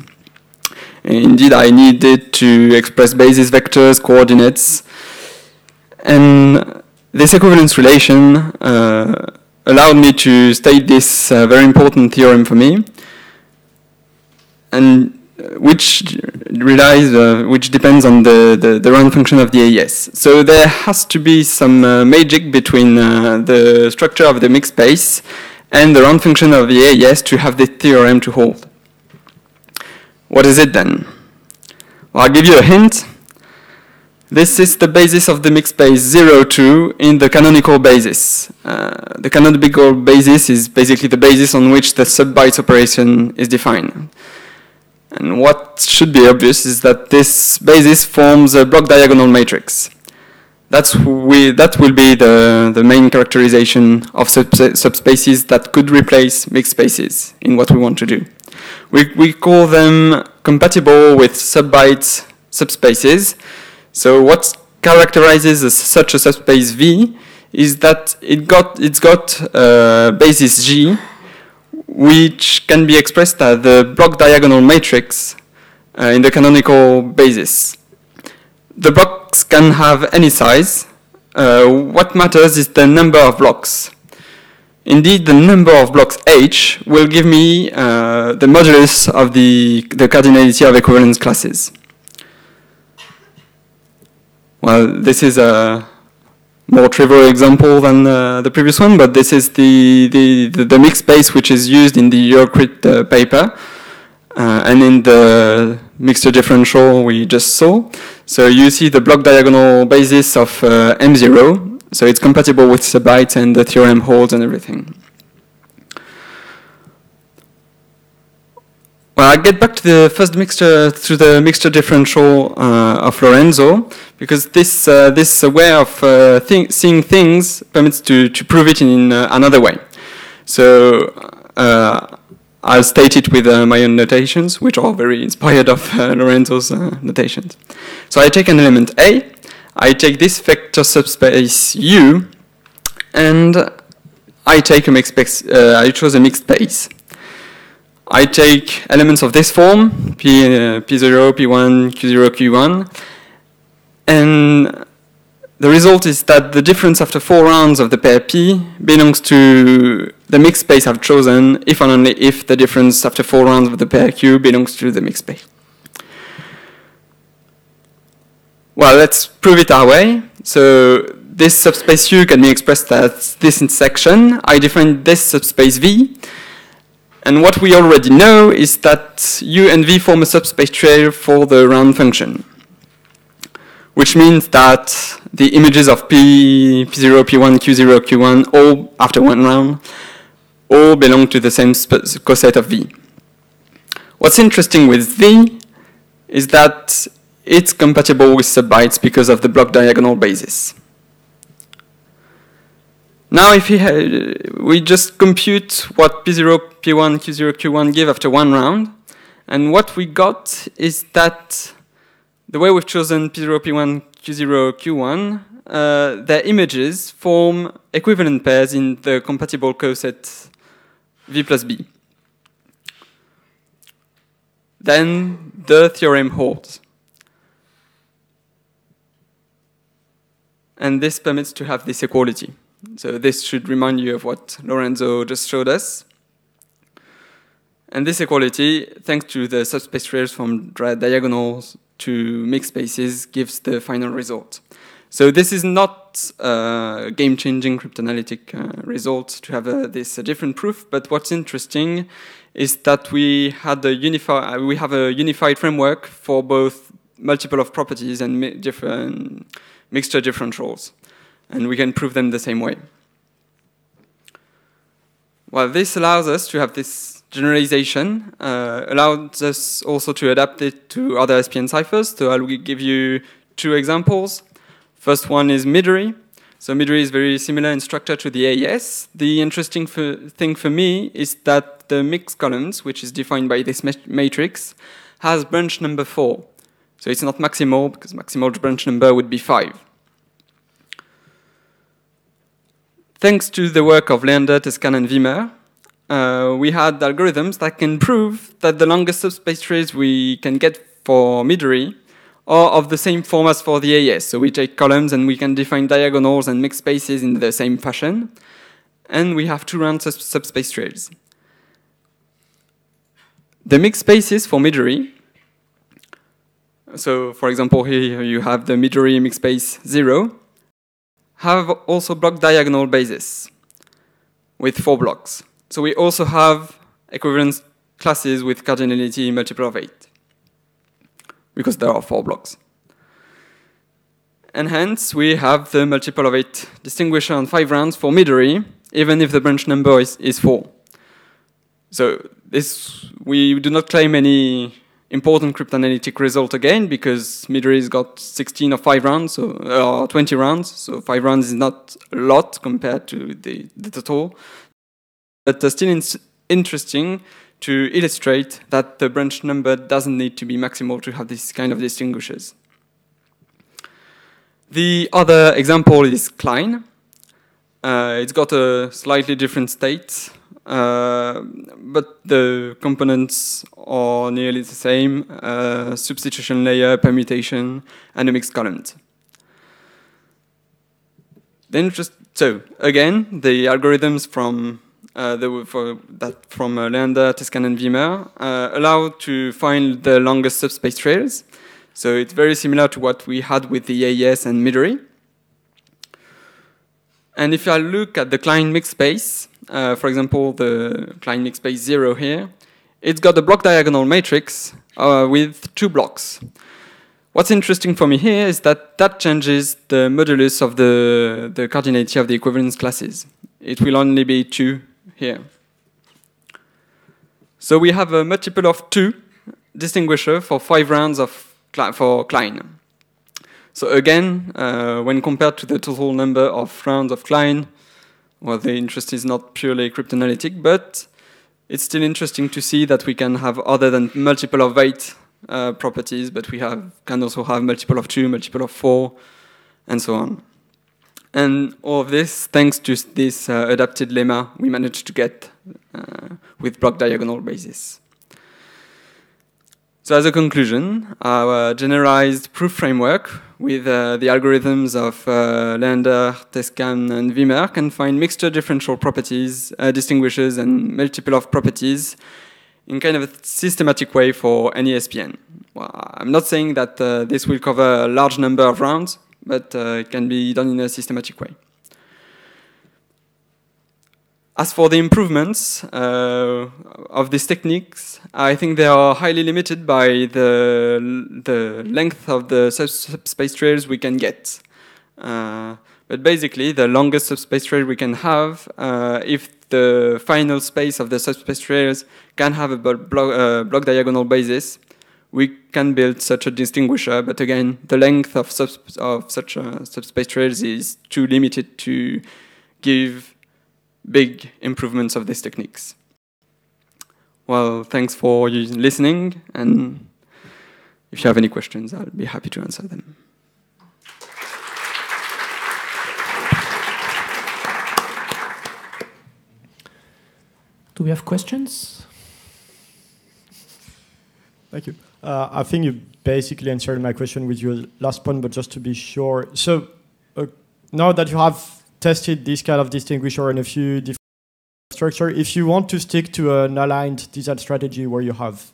Indeed, I needed to express basis vectors, coordinates, and this equivalence relation allowed me to state this very important theorem for me, and which depends on the run function of the AES. So there has to be some magic between the structure of the mixed space and the run function of the AES to have this theorem to hold. What is it then? Well, I'll give you a hint. This is the basis of the mixed space 0, 2 in the canonical basis. The canonical basis is basically the basis on which the sub-bytes operation is defined. And what should be obvious is that this basis forms a block diagonal matrix. That will be the main characterization of subspaces that could replace mixed spaces in what we want to do. We call them compatible with sub-bytes subspaces. So what characterizes such a subspace V is that it's got basis G, which can be expressed as the block diagonal matrix in the canonical basis. The blocks can have any size. What matters is the number of blocks. Indeed, the number of blocks H will give me the modulus of the cardinality of equivalence classes. Well, this is a more trivial example than the previous one, but this is the mixed space which is used in the Eurocrit paper and in the mixture differential we just saw. So you see the block diagonal basis of M0, so it's compatible with sub-bytes and the theorem holds and everything. Well, I'll get back to the first mixture, to the mixture differential of Lorenzo, because this way of seeing things permits to prove it in another way. So I'll state it with my own notations, which are very inspired of Lorenzo's notations. So I take an element A, I take this vector subspace U, and I take a mixed space. I chose a mixed space. I take elements of this form, P0, P1, Q0, Q1, and the result is that the difference after 4 rounds of the pair P belongs to the mixed space I've chosen if and only if the difference after 4 rounds of the pair Q belongs to the mixed space. Well, let's prove it our way. So this subspace U can be expressed as this intersection. I define this subspace V. And what we already know is that U and V form a subspace trail for the round function, which means that the images of P0, P1, Q0, Q1, all after 1 round, all belong to the same coset of V. What's interesting with V is that it's compatible with sub-bytes because of the block diagonal basis. Now if we just compute what P0, P1, Q0, Q1 give after 1 round, and what we got is that the way we've chosen P0, P1, Q0, Q1, their images form equivalent pairs in the compatible coset V plus B. Then the theorem holds. And this permits to have this equality. So this should remind you of what Lorenzo just showed us. And this equality, thanks to the subspace trails from diagonals to mixed spaces, gives the final result. So this is not a game-changing cryptanalytic result to have this different proof, but what's interesting is that we have a unified framework for both multiple of properties and different mixture differentials. And we can prove them the same way. Well, this allows us to have this generalization, allows us also to adapt it to other SPN ciphers. So I'll give you 2 examples. First one is Midori. So Midori is very similar in structure to the AES. The interesting thing for me is that the mixed columns, which is defined by this matrix, has branch number 4. So it's not maximal, because maximal branch number would be 5. Thanks to the work of Leander, Tescan, and Wimmer, we had algorithms that can prove that the longest subspace trace we can get for Midori are of the same form as for the AES. So we take columns and we can define diagonals and mixed spaces in the same fashion. And we have 2 round subspace trails. The mixed spaces for Midori, so for example here you have the Midori mixed space 0, have also block diagonal basis with 4 blocks. So we also have equivalence classes with cardinality multiple of 8, because there are 4 blocks. And hence we have the multiple of 8 distinguisher on 5 rounds for Midori, even if the branch number is 4. So this, we do not claim any important cryptanalytic result again, because Midori's got 16 or 5 rounds, or 20 rounds, so 5 rounds is not a lot compared to the total. But still interesting to illustrate that the branch number doesn't need to be maximal to have this kind of distinguishers. The other example is Klein. It's got a slightly different state, but the components are nearly the same, substitution layer, permutation, and a mixed column. Then so again, the algorithms from Leander, Tescan, and Wimmer allow to find the longest subspace trails. So it's very similar to what we had with the AES and Midori. And if I look at the Klein mixed space, for example, the Klein mixed space 0 here, it's got a block diagonal matrix with 2 blocks. What's interesting for me here is that changes the modulus of the cardinality of the equivalence classes. It will only be 2 here. So we have a multiple of 2 distinguisher for 5 rounds for Klein. So again, when compared to the total number of rounds of Klein, well, the interest is not purely cryptanalytic, but it's still interesting to see that we can have other than multiple of 8 properties, but we can also have multiple of 2, multiple of 4, and so on. And all of this, thanks to this adapted lemma we managed to get with block diagonal basis. So as a conclusion, our generalized proof framework with the algorithms of Leander, Tescan, and Wimmer can find mixture differential properties, distinguishers, and multiple of properties in kind of a systematic way for any SPN. Well, I'm not saying that this will cover a large number of rounds, but it can be done in a systematic way. As for the improvements of these techniques, I think they are highly limited by the length of the subspace trails we can get. But basically, the longest subspace trail we can have, if the final space of the subspace trails can have a block diagonal basis, we can build such a distinguisher. But again, the length of such subspace trails is too limited to give big improvements of these techniques. Well, thanks for listening, and if you have any questions, I'll be happy to answer them. Do we have questions? Thank you. I think you basically answered my question with your last point, but just to be sure. So now that you have tested this kind of distinguisher in a few different structures, if you want to stick to an aligned design strategy where you have,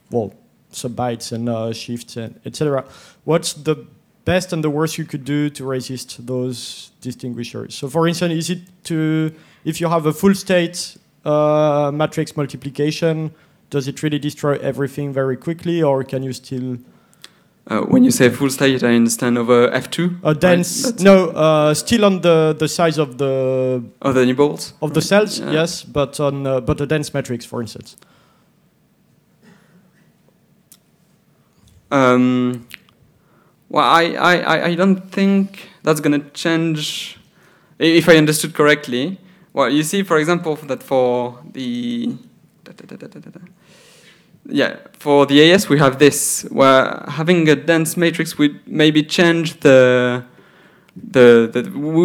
well, sub-bytes and shifts and etc., what's the best and the worst you could do to resist those distinguishers? So for instance, is it to, if you have a full state matrix multiplication, does it really destroy everything very quickly, or can you still... When you say full state, I understand over F2? Dense, right? No, still on the size of the... Of the nibbles? Of the cells, yeah. Yes, but on a dense matrix, for instance. Well, I don't think that's going to change. If I understood correctly, well, you see, for example, that for the for the AS we have this, where having a dense matrix would maybe change we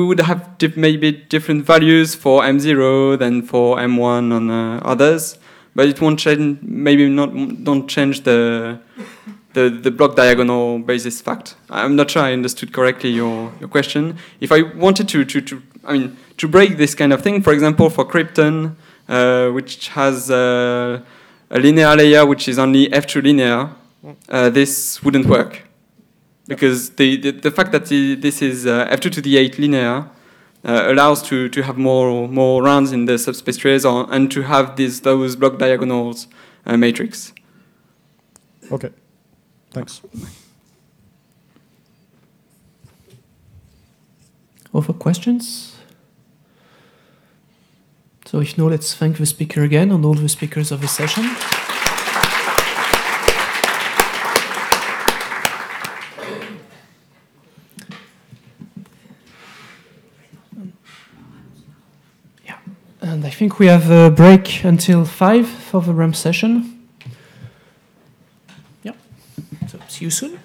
would have maybe different values for M0 than for M1 on others, but it won't change. Maybe don't change the block diagonal basis fact. I'm not sure I understood correctly your question. If I wanted to break this kind of thing, for example, for Krypton, which has a linear layer which is only F2 linear, this wouldn't work. Because the fact that this is F2 to the 8 linear allows to have more rounds in the subspace trace and to have those block diagonals matrix. Okay, thanks. Other questions? So if no, let's thank the speaker again and all the speakers of the session. And I think we have a break until 5 for the RAM session. Yeah. So see you soon.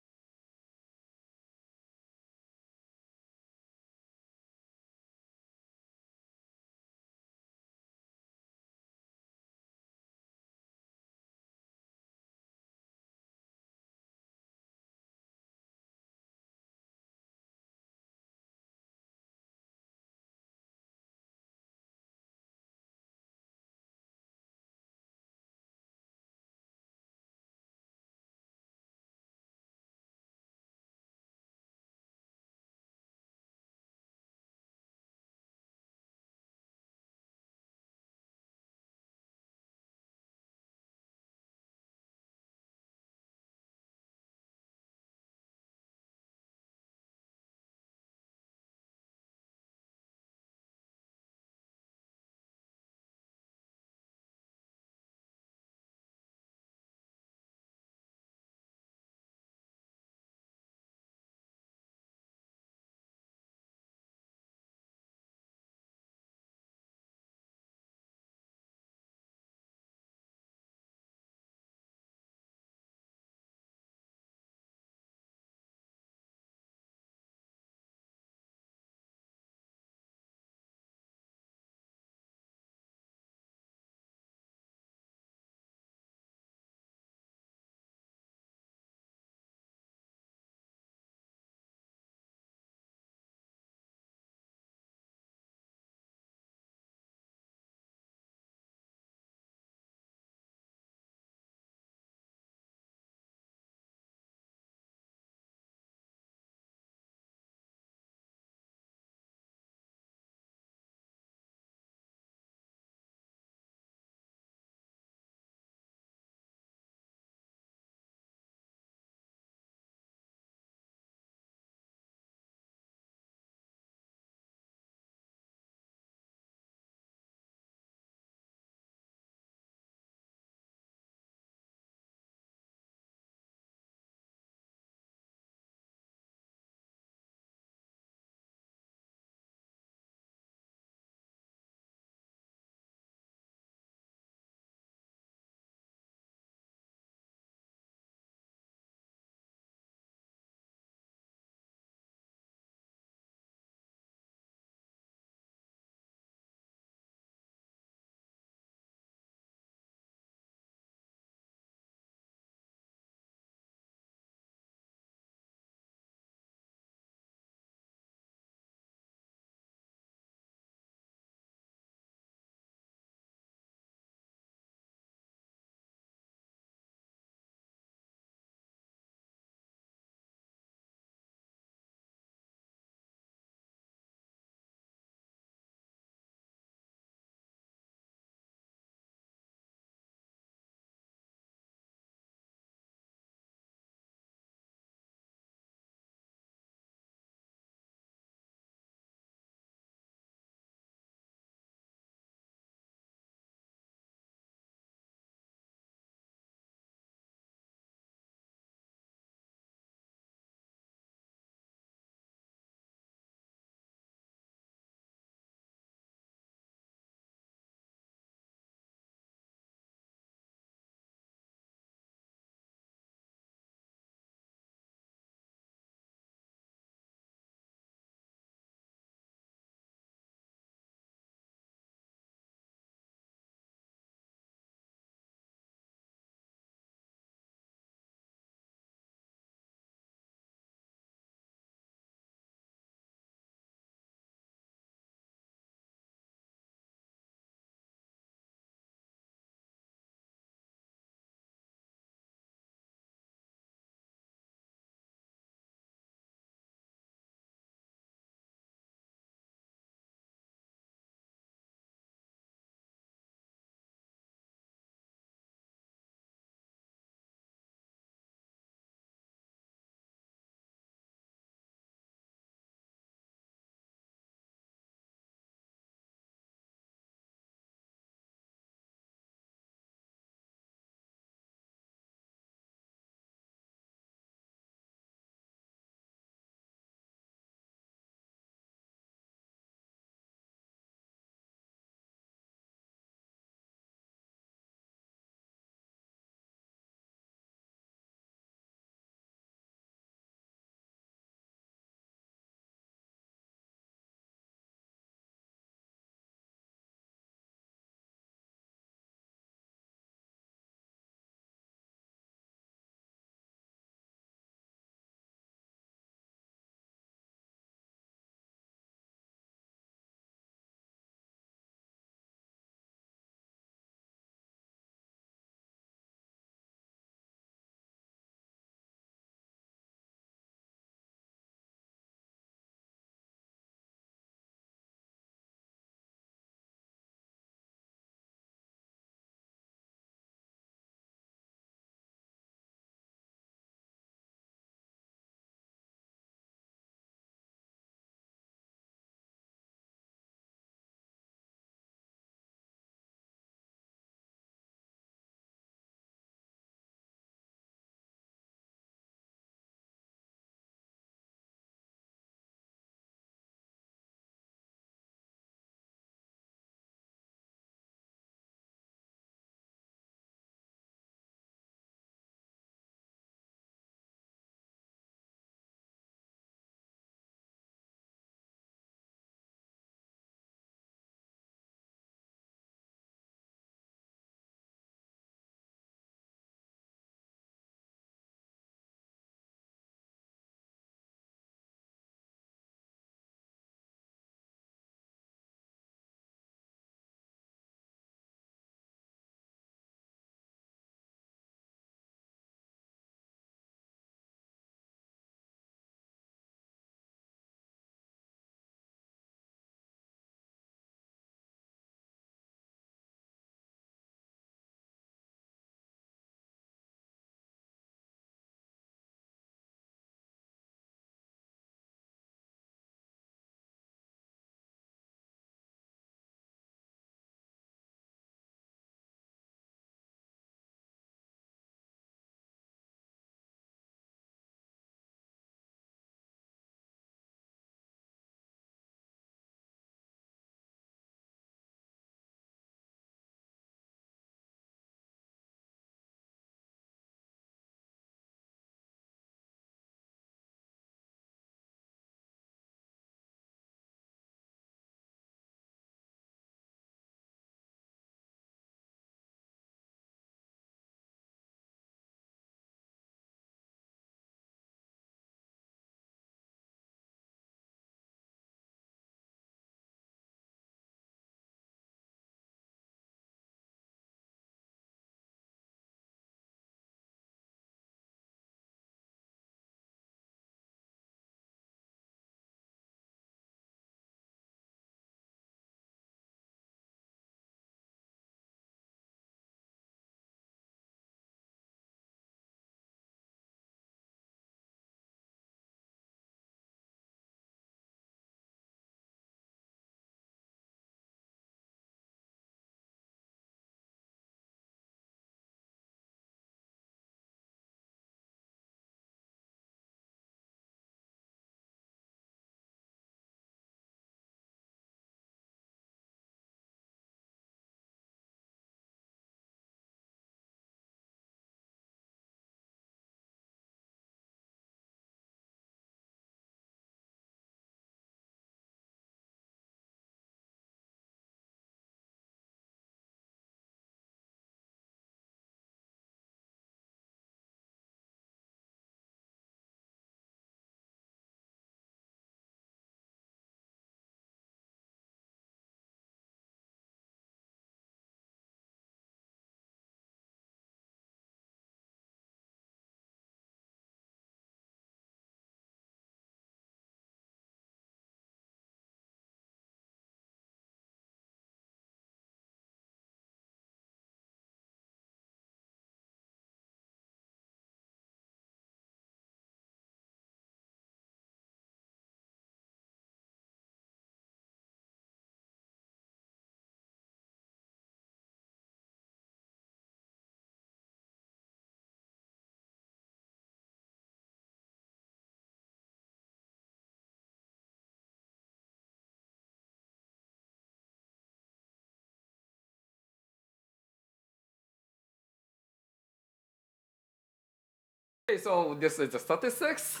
Okay, so this is the statistics.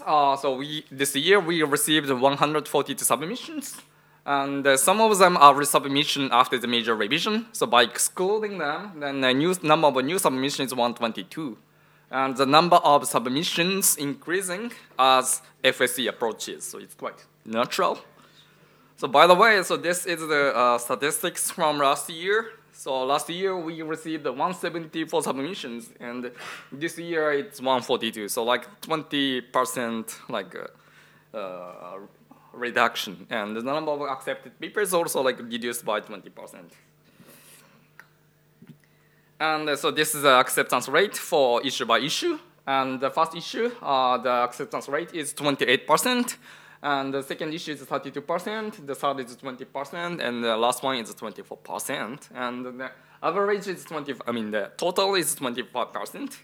This year we received 142 submissions, and some of them are resubmission after the major revision. So by excluding them, then the number of new submissions is 122, and the number of submissions increasing as FSC approaches. So it's quite natural. So by the way, so this is the statistics from last year. So last year we received 174 submissions, and this year it's 142. So like 20% like reduction, and the number of accepted papers also like reduced by 20%. And so this is the acceptance rate for issue by issue. And the first issue, the acceptance rate is 28%. And the second issue is 32%, the third is 20%, and the last one is 24%. And the average is the total is 25%.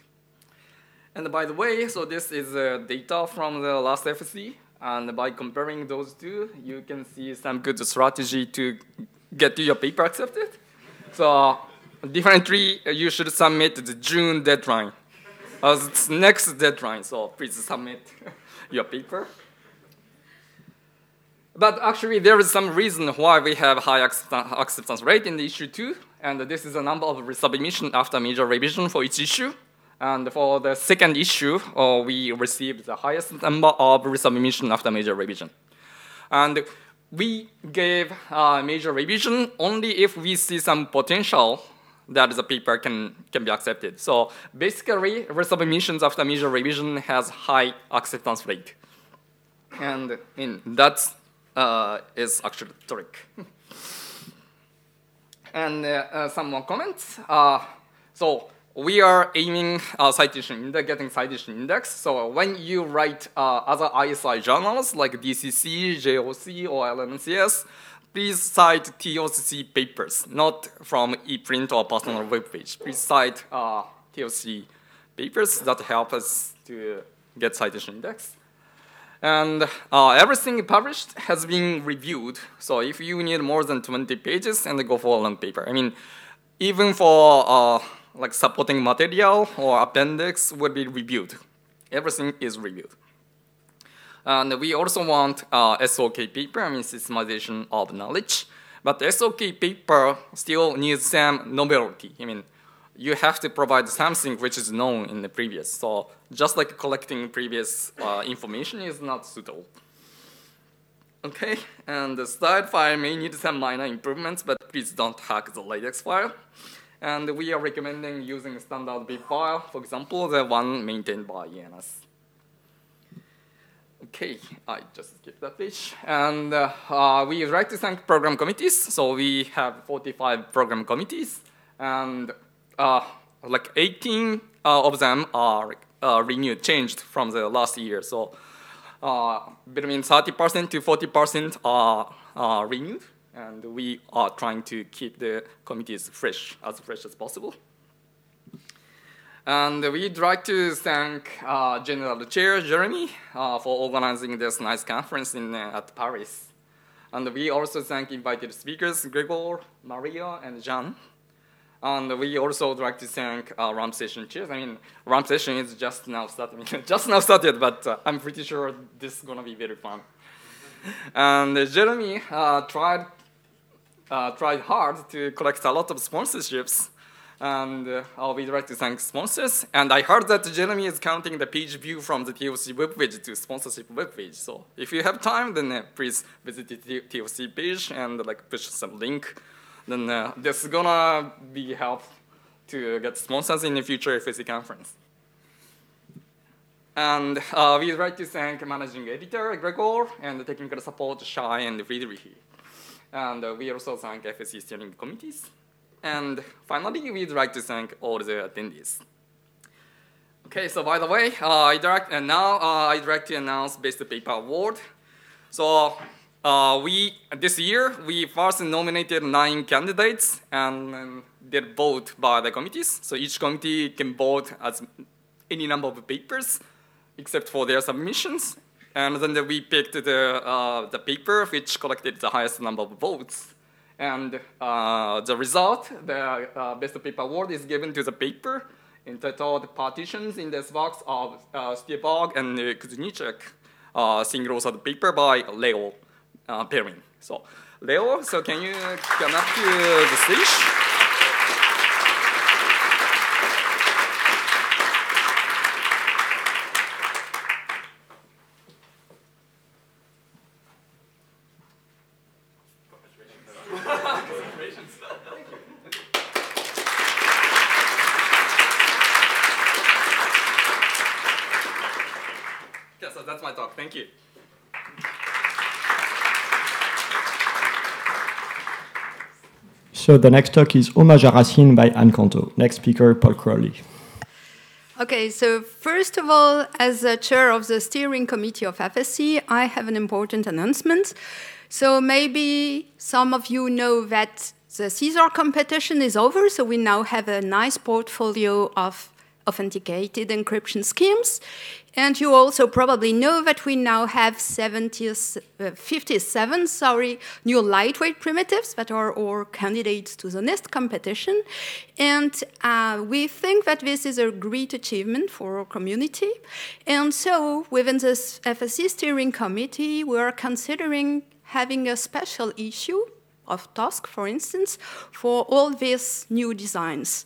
And by the way, so this is data from the last FSC, and by comparing those two, you can see some good strategy to get your paper accepted. So differently, you should submit the June deadline as its next deadline, so please submit your paper. But actually, there is some reason why we have high acceptance rate in the issue 2, and this is the number of resubmission after major revision for each issue. And for the second issue, we received the highest number of resubmission after major revision. And we gave major revision only if we see some potential that the paper can be accepted. So basically, resubmissions after major revision has high acceptance rate. And that's is actually the trick. And some more comments. So we are aiming getting citation index. So when you write other ISI journals like DCC, JOC, or LNCS, please cite TOC papers, not from ePrint or personal web page. Please cite TOC papers that help us to get citation index. And everything published has been reviewed. So if you need more than 20 pages, and go for a long paper. I mean, even for like supporting material or appendix would be reviewed. Everything is reviewed. And we also want SOK paper, systemization of knowledge. But SOK paper still needs some novelty. I mean, you have to provide something which is known in the previous. So just like collecting previous information is not suitable. Okay, and the slide file may need some minor improvements, but please don't hack the LaTeX file. And we are recommending using standard bib file, for example, the one maintained by ENS. Okay, I just skipped that page. And we would like to thank program committees. So we have 45 program committees, and like 18 of them are renewed, changed from the last year. So between 30% to 40% are renewed, and we are trying to keep the committees fresh as possible. And we'd like to thank General Chair Jeremy for organizing this nice conference at Paris. And we also thank invited speakers, Gregor, Maria, and Jean. And we also would like to thank RAM session chairs. I mean, RAM session is just now started, but I'm pretty sure this is gonna be very fun. And Jeremy tried hard to collect a lot of sponsorships, and we'd like to thank sponsors. And I heard that Jeremy is counting the page view from the TOC webpage to sponsorship webpage. So if you have time, then please visit the TOC page and push some link. Then this is gonna be helpful to get sponsors in the future FSC conference. And we'd like to thank managing editor Gregor and the technical support Shai and Friedrich. And we also thank FSC steering committees. And finally, we'd like to thank all the attendees. Okay, so by the way, I'd like to announce Best Paper Award. So this year, we first nominated 9 candidates and did vote by the committees. So each committee can vote as any number of papers except for their submissions. And then we picked the paper which collected the highest number of votes. And the result, the Best Paper Award, is given to the paper In total, the partitions in this box are Stierborg and Kuznicek, single authored paper by Leo Perrin. So, Leo, so can you come up to the stage? Yeah, so that's my talk. Thank you. So the next talk is Hommage à Racine by Anne Canto. Next speaker, Paul Crowley. Okay, so first of all, as the chair of the steering committee of FSC, I have an important announcement. So maybe some of you know that the TheIACR competition is over, so we now have a nice portfolio of authenticated encryption schemes. And you also probably know that we now have 57 new lightweight primitives that are our candidates to the NIST competition. And we think that this is a great achievement for our community. And so within this FSC steering committee, we are considering having a special issue of task, for instance, for all these new designs.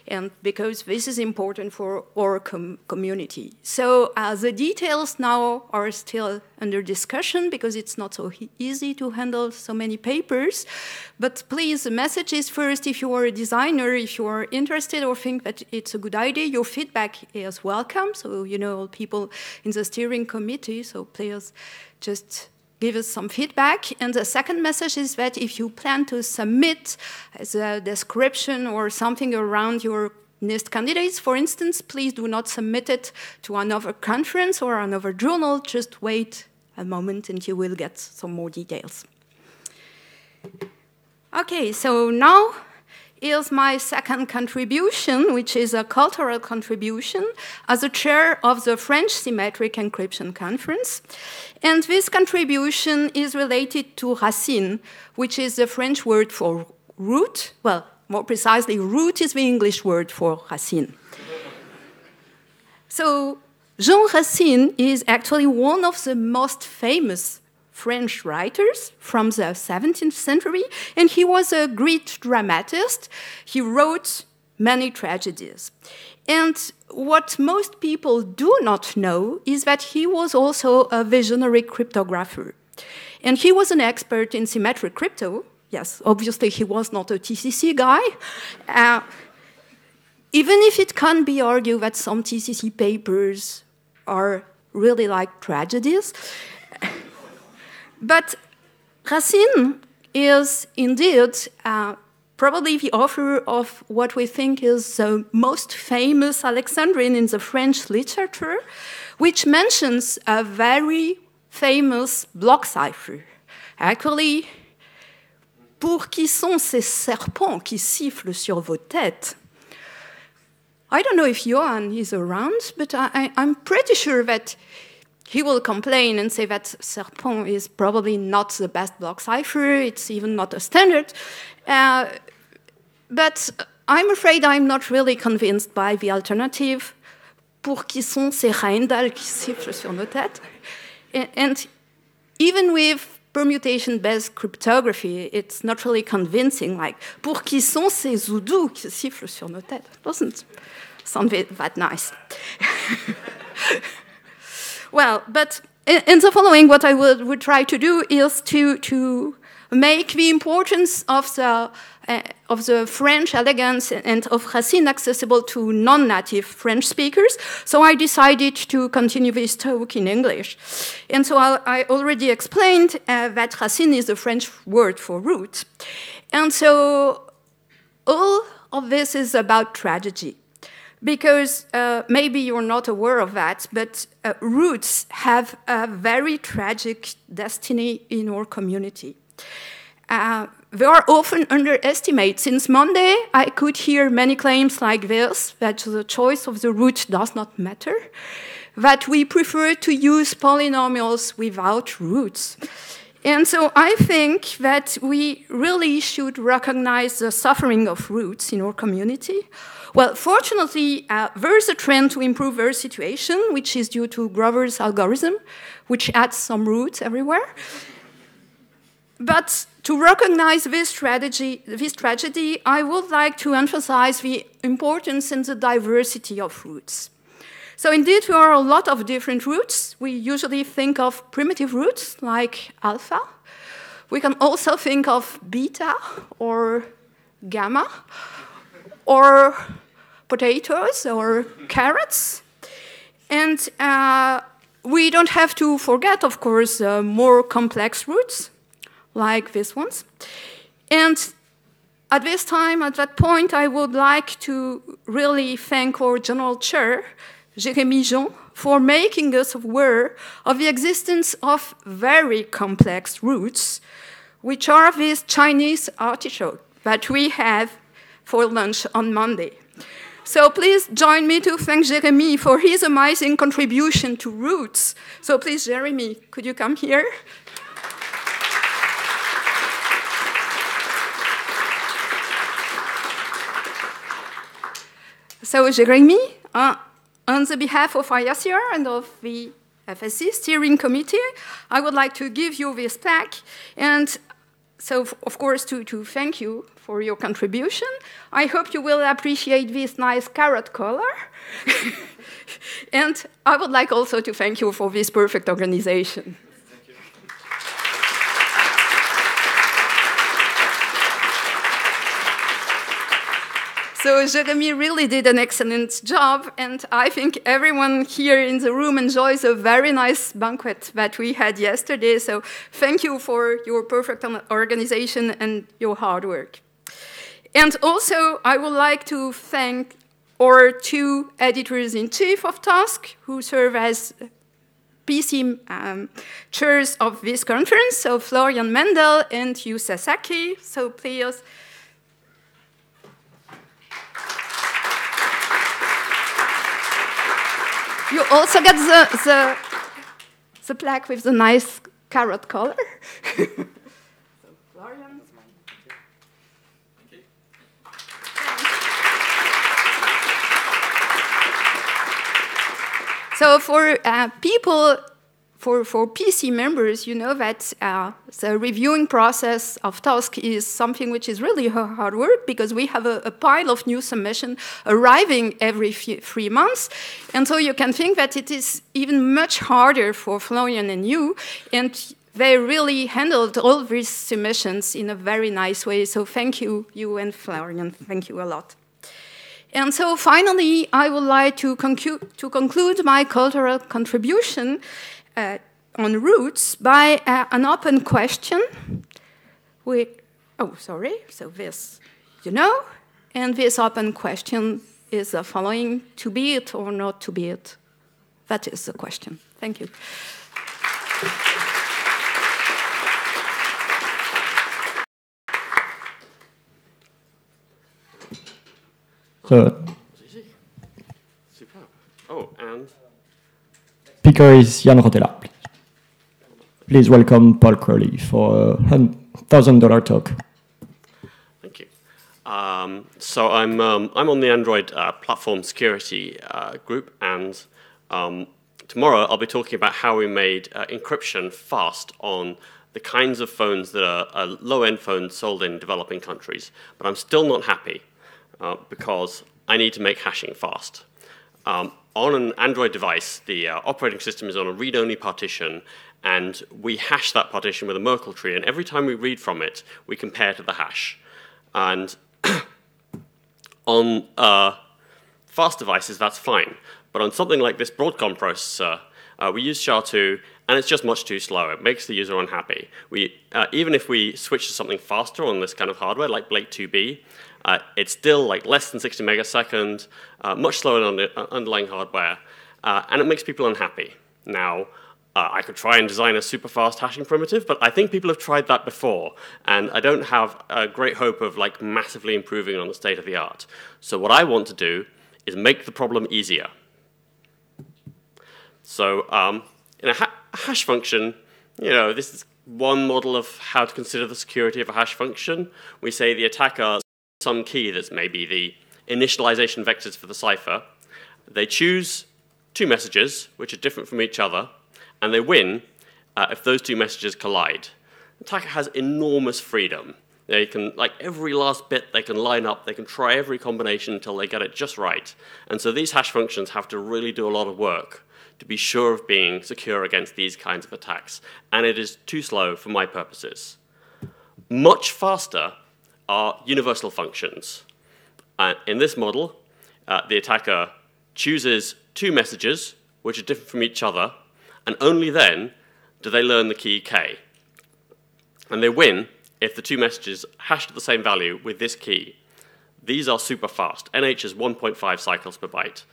And because this is important for our community. So the details now are still under discussion because it's not so easy to handle so many papers. But please, the message is first, if you are a designer, if you are interested or think that it's a good idea, your feedback is welcome. So, you know, people in the steering committee, so please just give us some feedback. And the second message is that if you plan to submit as a description or something around your NIST candidates, for instance, please do not submit it to another conference or another journal. Just wait a moment and you will get some more details. Okay, so now is my second contribution, which is a cultural contribution as a chair of the French Symmetric Encryption Conference. And this contribution is related to racine, which is the French word for root. Well, more precisely, root is the English word for racine. So Jean Racine is actually one of the most famous French writers from the 17th century, and he was a great dramatist. He wrote many tragedies. And what most people do not know is that he was also a visionary cryptographer. And he was an expert in symmetric crypto. Yes, obviously he was not a TCC guy. Even if it can be argued that some TCC papers are really like tragedies. But Racine is indeed probably the author of what we think is the most famous Alexandrine in the French literature, which mentions a very famous block cipher. Actually, pour qui sont ces serpents qui sifflent sur vos têtes? I don't know if Johan is around, but I'm pretty sure that he will complain and say that serpent is probably not the best block cipher, it's even not a standard. But I'm afraid I'm not really convinced by the alternative. Pour qui sont ces reindals qui sifflent sur nos têtes? And even with permutation-based cryptography, it's not really convincing, like, pour qui sont ces zoudous qui sifflent sur nos têtes? It doesn't sound that nice. Well, but in the following, what I would try to do is to make the importance of the French elegance and of Racine accessible to non-native French speakers. So I decided to continue this talk in English. And so I already explained that Racine is the French word for root. And so all of this is about tragedy. Because maybe you're not aware of that, but roots have a very tragic destiny in our community. They are often underestimated. Since Monday, I could hear many claims like this, that the choice of the root does not matter, that we prefer to use polynomials without roots. And so I think that we really should recognize the suffering of roots in our community. Well, fortunately, there is a trend to improve their situation, which is due to Grover's algorithm, which adds some roots everywhere. But to recognize this tragedy, I would like to emphasize the importance and the diversity of roots. So indeed, there are a lot of different roots. We usually think of primitive roots, like alpha. We can also think of beta or gamma, or potatoes or carrots. And we don't have to forget, of course, more complex roots, like these ones. And at this time, at that point, I would like to really thank our general chair, Jérémy Jean, for making us aware of the existence of very complex roots, which are these Chinese artichoke that we have for lunch on Monday. So please join me to thank Jérémy for his amazing contribution to roots. So please, Jérémy, could you come here? So Jérémy, on the behalf of TheIACR and of the FSC Steering Committee, I would like to give you this plaque. And so, of course, to thank you for your contribution. I hope you will appreciate this nice carrot color. And I would like also to thank you for this perfect organization. Thank you. So Jérémy really did an excellent job, and I think everyone here in the room enjoys a very nice banquet that we had yesterday. So thank you for your perfect organization and your hard work. And also, I would like to thank our two editors-in-chief of TASC, who serve as PC chairs of this conference, so Florian Mendel and Yu Sasaki. So please. You also get the plaque with the nice carrot color. So, Florian. So for people, for PC members, you know that the reviewing process of TASC is something which is really hard work, because we have a pile of new submissions arriving every 3 months. And so you can think that it is even much harder for Florian and you, and they really handled all these submissions in a very nice way. So thank you, you and Florian, thank you a lot. And so finally, I would like to conclude my cultural contribution on roots by an open question. So this, you know, and this open question is the following: to be it or not to be it? That is the question. Thank you. So, Superb. Oh, and speaker is Jan Rotela. Please welcome Paul Crowley for a $1,000 talk. thank you. So I'm on the Android platform security group, and tomorrow I'll be talking about how we made encryption fast on the kinds of phones that are low-end phones sold in developing countries. But I'm still not happy because I need to make hashing fast. On an Android device, the operating system is on a read-only partition, and we hash that partition with a Merkle tree, and every time we read from it, we compare to the hash. And on fast devices, that's fine. But on something like this Broadcom processor, we use SHA-2, and it's just much too slow. It makes the user unhappy. Even if we switch to something faster on this kind of hardware, like Blake 2B, it's still like less than 60 megaseconds, much slower than the underlying hardware, and it makes people unhappy. Now, I could try and design a super fast hashing primitive, but I think people have tried that before, and I don't have a great hope of like massively improving on the state of the art. So what I want to do is make the problem easier. So in a hash function, you know, this is one model of how to consider the security of a hash function. We say the attacker some key that's maybe the initialization vectors for the cipher. They choose two messages, which are different from each other, and they win if those two messages collide. The attacker has enormous freedom. They can, like every last bit, they can line up, they can try every combination until they get it just right. And so these hash functions have to really do a lot of work to be sure of being secure against these kinds of attacks. And it is too slow for my purposes. Much faster are universal functions. In this model, the attacker chooses two messages, which are different from each other, and only then do they learn the key K. And they win if the two messages hash to the same value with this key. These are super fast. NH is 1.5 cycles per byte.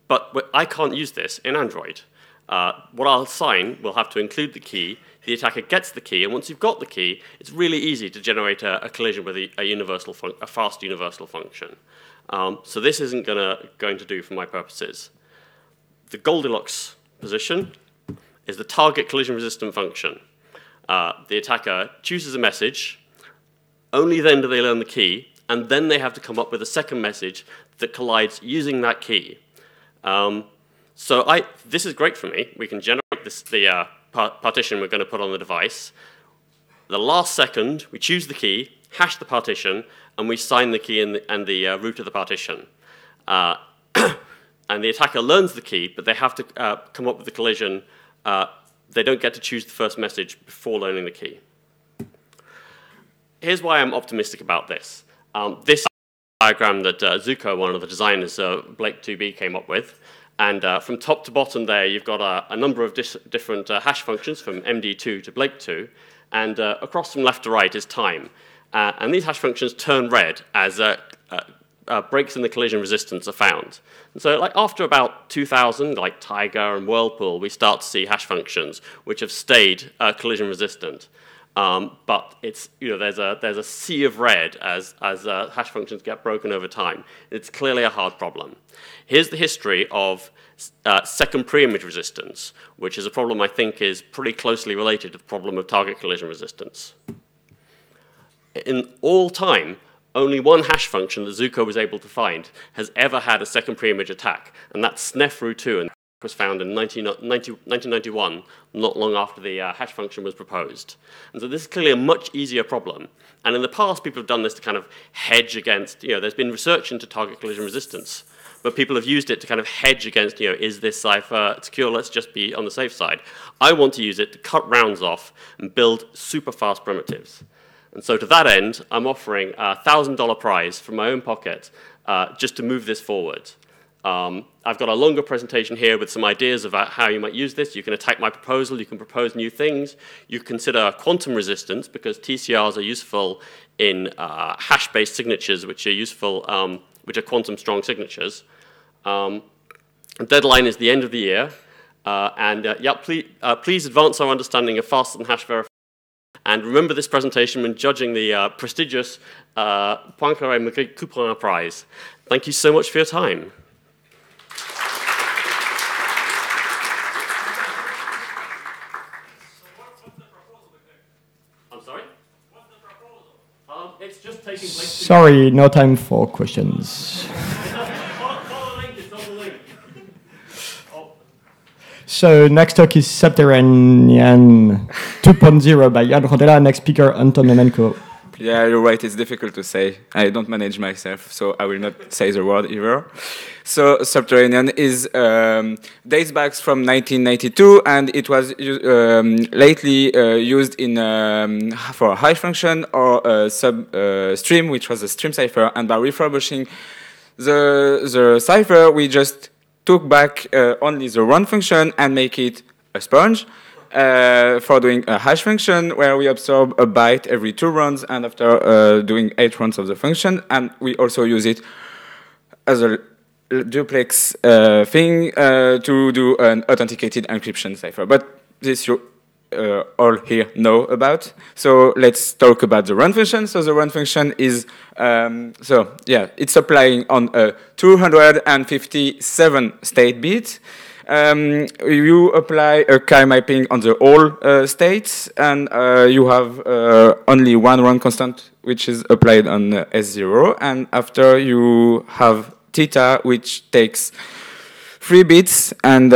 But I can't use this in Android. What I'll assign will have to include the key. The attacker gets the key, and once you've got the key, it's really easy to generate a collision with a fast universal function. So this isn't going to do for my purposes. The Goldilocks position is the target collision-resistant function. The attacker chooses a message, only then do they learn the key, and then they have to come up with a second message that collides using that key. This is great for me. We can generate the partition we're going to put on the device. The last second, we choose the key, hash the partition, and we sign the key and the root of the partition. And the attacker learns the key, but they have to come up with the collision. They don't get to choose the first message before learning the key. Here's why I'm optimistic about this. This diagram that Zuko, one of the designers, Blake 2B, came up with. And from top to bottom there, you've got a number of different hash functions from MD2 to Blake 2. And across from left to right is time. And these hash functions turn red as breaks in the collision resistance are found. And so like after about 2000, like Tiger and Whirlpool, we start to see hash functions which have stayed collision resistant. But it's, there's a sea of red as hash functions get broken over time. It's clearly a hard problem. Here's the history of second preimage resistance, which is a problem I think is pretty closely related to the problem of target collision resistance. In all time, only one hash function that Zuko was able to find has ever had a second preimage attack, and that's SNEFRU2, and was found in 1991, not long after the hash function was proposed. And so this is clearly a much easier problem. And in the past, people have done this to kind of hedge against, there's been research into target collision resistance, but people have used it to kind of hedge against, is this cipher secure? Let's just be on the safe side. I want to use it to cut rounds off and build super fast primitives. And so to that end, I'm offering a $1,000 prize from my own pocket just to move this forward. I've got a longer presentation here with some ideas about how you might use this. You can attack my proposal. You can propose new things. You consider quantum resistance, because TCRs are useful in hash-based signatures, which are useful, which are quantum strong signatures. The deadline is the end of the year. Please advance our understanding of faster than hash verification. And remember this presentation when judging the prestigious Poincaré-Couperin Prize. Thank you so much for your time. I'm sorry? What's the proposal? It's just taking place. Sorry, no time for questions. Follow the link, it's on the link. So next talk is Subterranean 2.0 by Jan Rodela. Next speaker, Anton Nemenko. Yeah, you're right. It's difficult to say. I don't manage myself, so I will not say the word either. So Subterranean is dates back from 1992, and it was lately used in for a hash function or a stream, which was a stream cipher. And by refurbishing the cipher, we just took back only the run function and make it a sponge. For doing a hash function where we absorb a byte every 2 runs, and after doing 8 runs of the function, and we also use it as a duplex thing to do an authenticated encryption cipher. But this you all here know about. So let's talk about the run function. So the run function is, it's applying on a 257 state bit. You apply a chi mapping on the whole states, and you have only one run constant, which is applied on S0, and after you have theta, which takes 3 bits and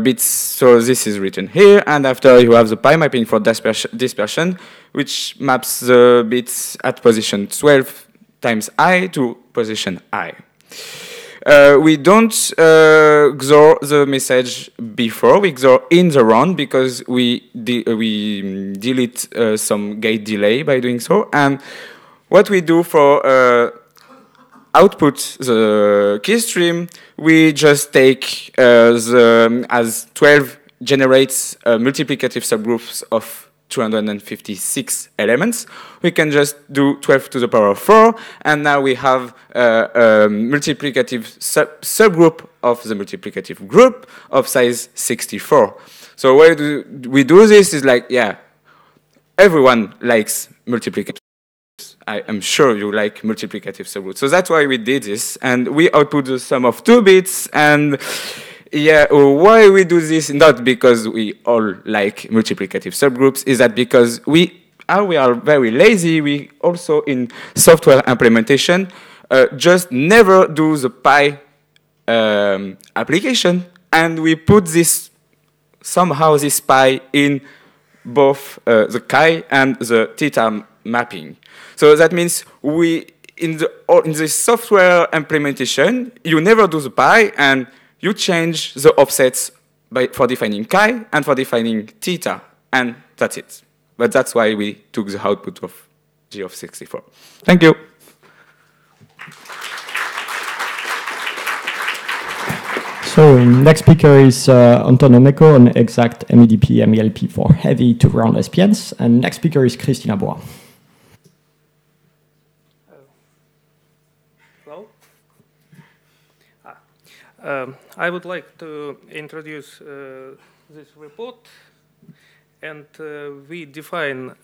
bits, so this is written here, and after you have the pi mapping for dispersion, which maps the bits at position 12 times I to position I. We don't XOR the message before, we XOR in the run because we delete some gate delay by doing so, and what we do for output the key stream, we just take as 12 generates multiplicative subgroups of 256 elements. We can just do 12 to the power of 4, and now we have a multiplicative subgroup of the multiplicative group of size 64. So why do we do this? Is like, yeah, everyone likes multiplicative. I am sure you like multiplicative subgroups. So that's why we did this, and we output the sum of 2 bits, and yeah, why we do this? Not because we all like multiplicative subgroups, is that because we are very lazy. We also, in software implementation, just never do the pi application, and we put this, somehow this pi in both the chi and the theta mapping. So that means in the software implementation, you never do the pi, and you change the offsets for defining chi and for defining theta, and that's it. But that's why we took the output of G of 64. Thank you. So next speaker is Anton Omeko on exact MEDP, MELP for heavy to round SPNs, and next speaker is Christina Bois. I would like to introduce this report, and we define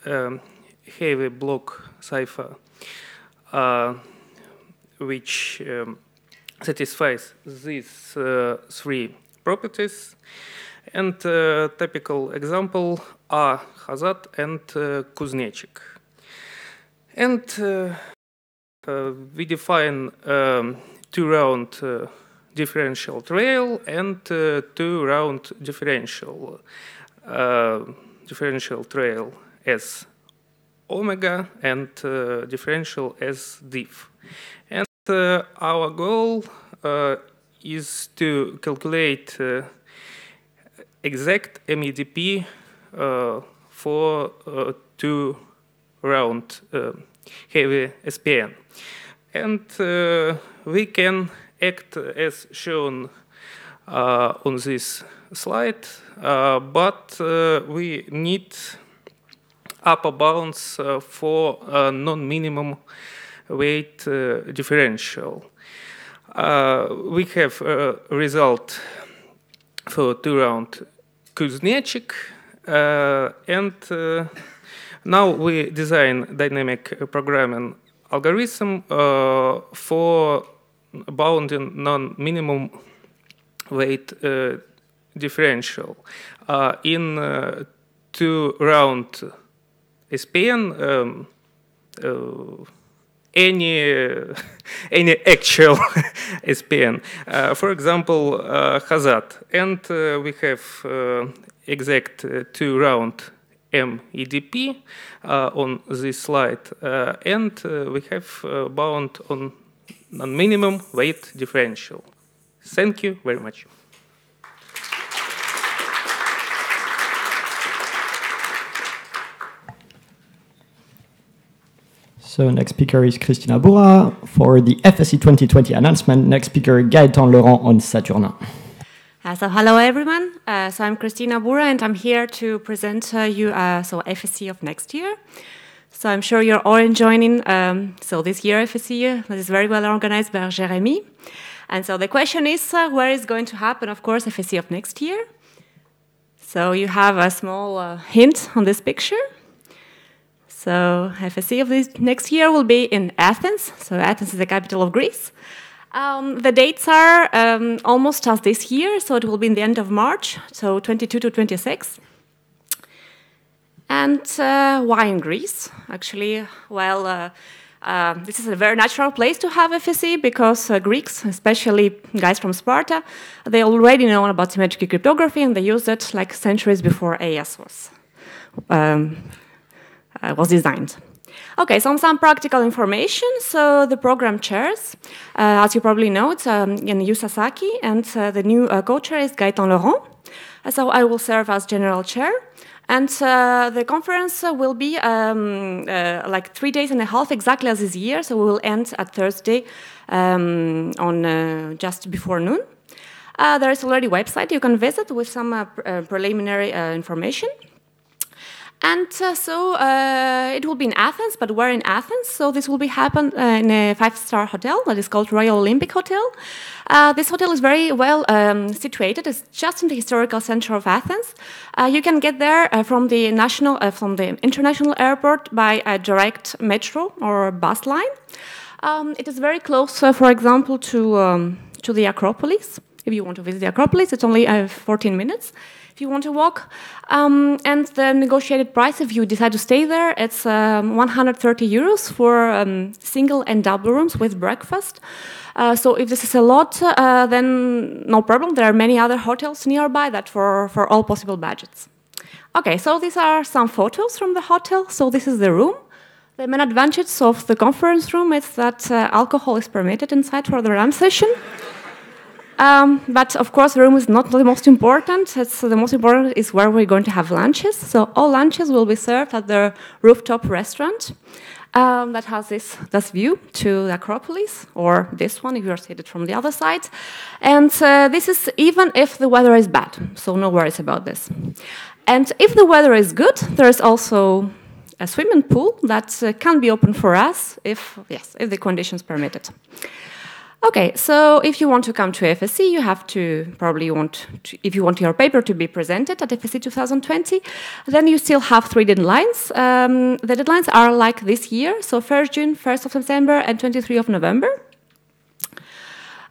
heavy block cipher which satisfies these 3 properties, and typical example are Hazard and Kuznechik. And we define 2-round differential trail and 2-round differential trail as omega and differential as diff. And our goal is to calculate exact MEDP for 2-round heavy SPN. And we can act as shown on this slide, but we need upper bounds for non-minimum weight differential. We have a result for 2-round Kuznechik, and now we design dynamic programming algorithm for bounding non-minimum weight differential. In 2-round SPN, any actual SPN. For example, Hazard, and we have exact 2-round MEDP on this slide, and we have bound on non-minimum weight differential. Thank you very much. So next speaker is Christina Boura for the FSE 2020 announcement. Next speaker, Gaëtan Laurent on Saturnin. So hello everyone. So I'm Christina Boura, and I'm here to present you FSE of next year. So I'm sure you're all enjoying this year FSE that is very well organized by Jérémy. And so the question is, where is going to happen, of course, FSE of next year? So you have a small hint on this picture. So FSE of this next year will be in Athens. So Athens is the capital of Greece. The dates are almost as this year, so it will be in the end of March, so 22 to 26. And why in Greece? Actually, well, this is a very natural place to have FSC because Greeks, especially guys from Sparta, they already know about symmetric cryptography and they used it like centuries before AES was designed. Okay, so some practical information. So the program chairs, as you probably know, it's Yu Sasaki, and the new co-chair is Gaëtan Laurent. So I will serve as general chair. And the conference will be like 3 days and a half, exactly as this year. So we will end at Thursday on just before noon. There is already a website you can visit with some preliminary information. And so it will be in Athens, but we're in Athens. So this will be happen in a 5-star hotel that is called Royal Olympic Hotel. This hotel is very well situated. It's just in the historical center of Athens. You can get there from the international airport by a direct metro or bus line. It is very close, for example, to the Acropolis. If you want to visit the Acropolis, it's only 14 minutes. If you want to walk, and the negotiated price, if you decide to stay there, it's 130 euros for single and double rooms with breakfast. So if this is a lot, then no problem. There are many other hotels nearby that for all possible budgets. Okay, so these are some photos from the hotel. So this is the room. The main advantage of the conference room is that alcohol is permitted inside for the RAM session. But of course, the room is not the most important. The most important is where we're going to have lunches. So all lunches will be served at the rooftop restaurant that has this view to the Acropolis, or this one if you're seated from the other side. And this is even if the weather is bad, so no worries about this. And if the weather is good, there is also a swimming pool that can be open for us if the conditions permit it. Okay, so if you want to come to FSC, you have to if you want your paper to be presented at FSC 2020, then you still have 3 deadlines. The deadlines are like this year, so 1st June, 1st of September, and 23 of November.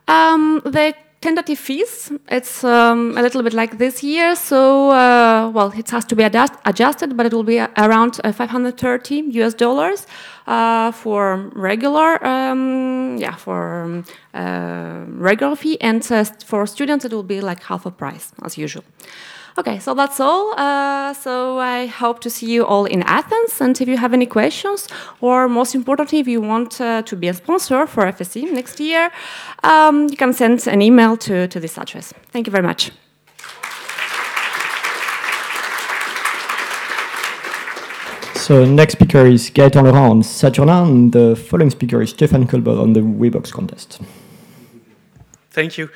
The tentative fees, it's a little bit like this year, so well, it has to be adjusted, but it will be around $530 US for regular, regular fee, and for students it will be like half a price as usual. Okay, so that's all. So I hope to see you all in Athens, and if you have any questions, or most importantly, if you want to be a sponsor for FSC next year, you can send an email to this address. Thank you very much. So next speaker is Gaëtan Laurent on Saturnin, and the following speaker is Stefan Kolber on the WeBox contest. Thank you.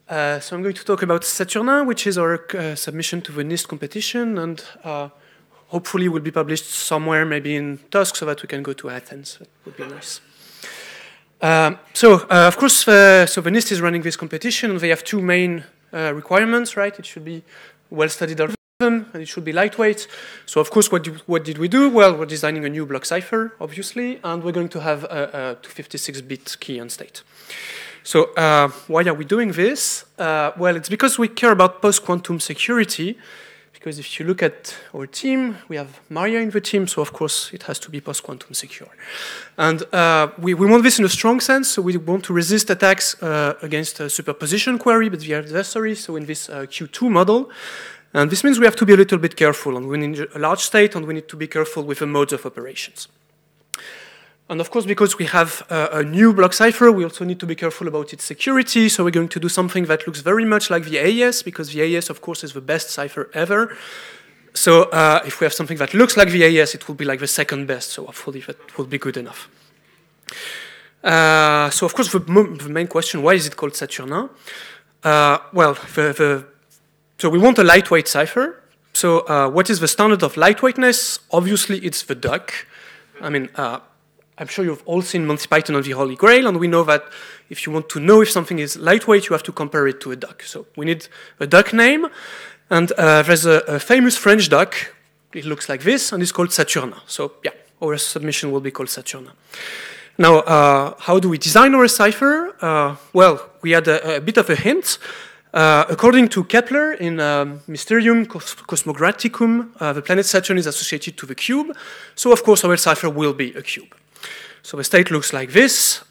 So I'm going to talk about Saturnin, which is our submission to the NIST competition, and hopefully will be published somewhere, maybe in Tusk, so that we can go to Athens. That would be nice. Of course, so the NIST is running this competition, and they have 2 main requirements, right? It should be well-studied algorithm, and it should be lightweight. So of course, what did we do? Well, we're designing a new block cipher, obviously, and we're going to have a 256-bit key on state. So why are we doing this? Well, it's because we care about post-quantum security, because if you look at our team, we have Maria in the team, so of course it has to be post-quantum secure. And we want this in a strong sense, so we want to resist attacks against a superposition query with the adversary, so in this Q2 model. And this means we have to be a little bit careful, and we need a large state, and we need to be careful with the modes of operations. And of course, because we have a new block cipher, we also need to be careful about its security. So we're going to do something that looks very much like the AES, because the AES, of course, is the best cipher ever. So if we have something that looks like the AES, it will be like the second best. So hopefully that will be good enough. So of course, the main question, why is it called Saturnin? Well, so we want a lightweight cipher. So what is the standard of lightweightness? Obviously, it's the duck. I mean, I'm sure you've all seen Monty Python and the Holy Grail, and we know that if you want to know if something is lightweight, you have to compare it to a duck. So we need a duck name, and there's a famous French duck. It looks like this, and it's called Saturnin. So yeah, our submission will be called Saturnin. Now, how do we design our cipher? Well, we had a bit of a hint. According to Kepler, in Mysterium Cosmographicum, the planet Saturn is associated to the cube. So, of course, our cipher will be a cube. So the state looks like this.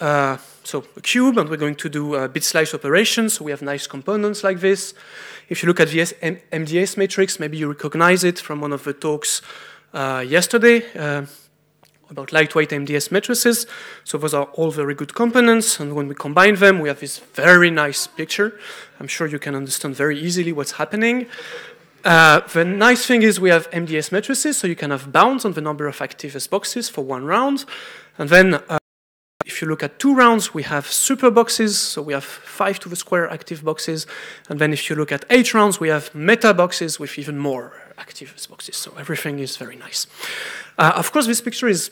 So a cube, and we're going to do bit slice operations. So we have nice components like this. If you look at the MDS matrix, maybe you recognize it from one of the talks yesterday about lightweight MDS matrices. So those are all very good components, and when we combine them, we have this very nice picture. I'm sure you can understand very easily what's happening. The nice thing is we have MDS matrices, so you can have bounds on the number of active S boxes for one round. And then if you look at 2 rounds, we have super boxes, so we have 5 to the square active boxes. And then if you look at 8 rounds, we have meta boxes with even more active S boxes. So everything is very nice. Of course, this picture is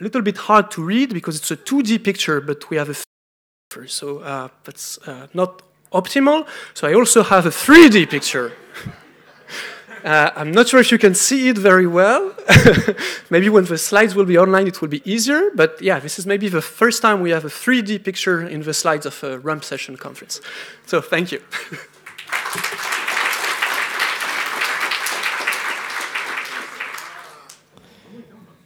a little bit hard to read because it's a 2D picture, but we have a so that's not optimal. So I also have a 3D picture. I'm not sure if you can see it very well. Maybe when the slides will be online, it will be easier. But yeah, this is maybe the first time we have a 3D picture in the slides of a RAMP session conference. So thank you.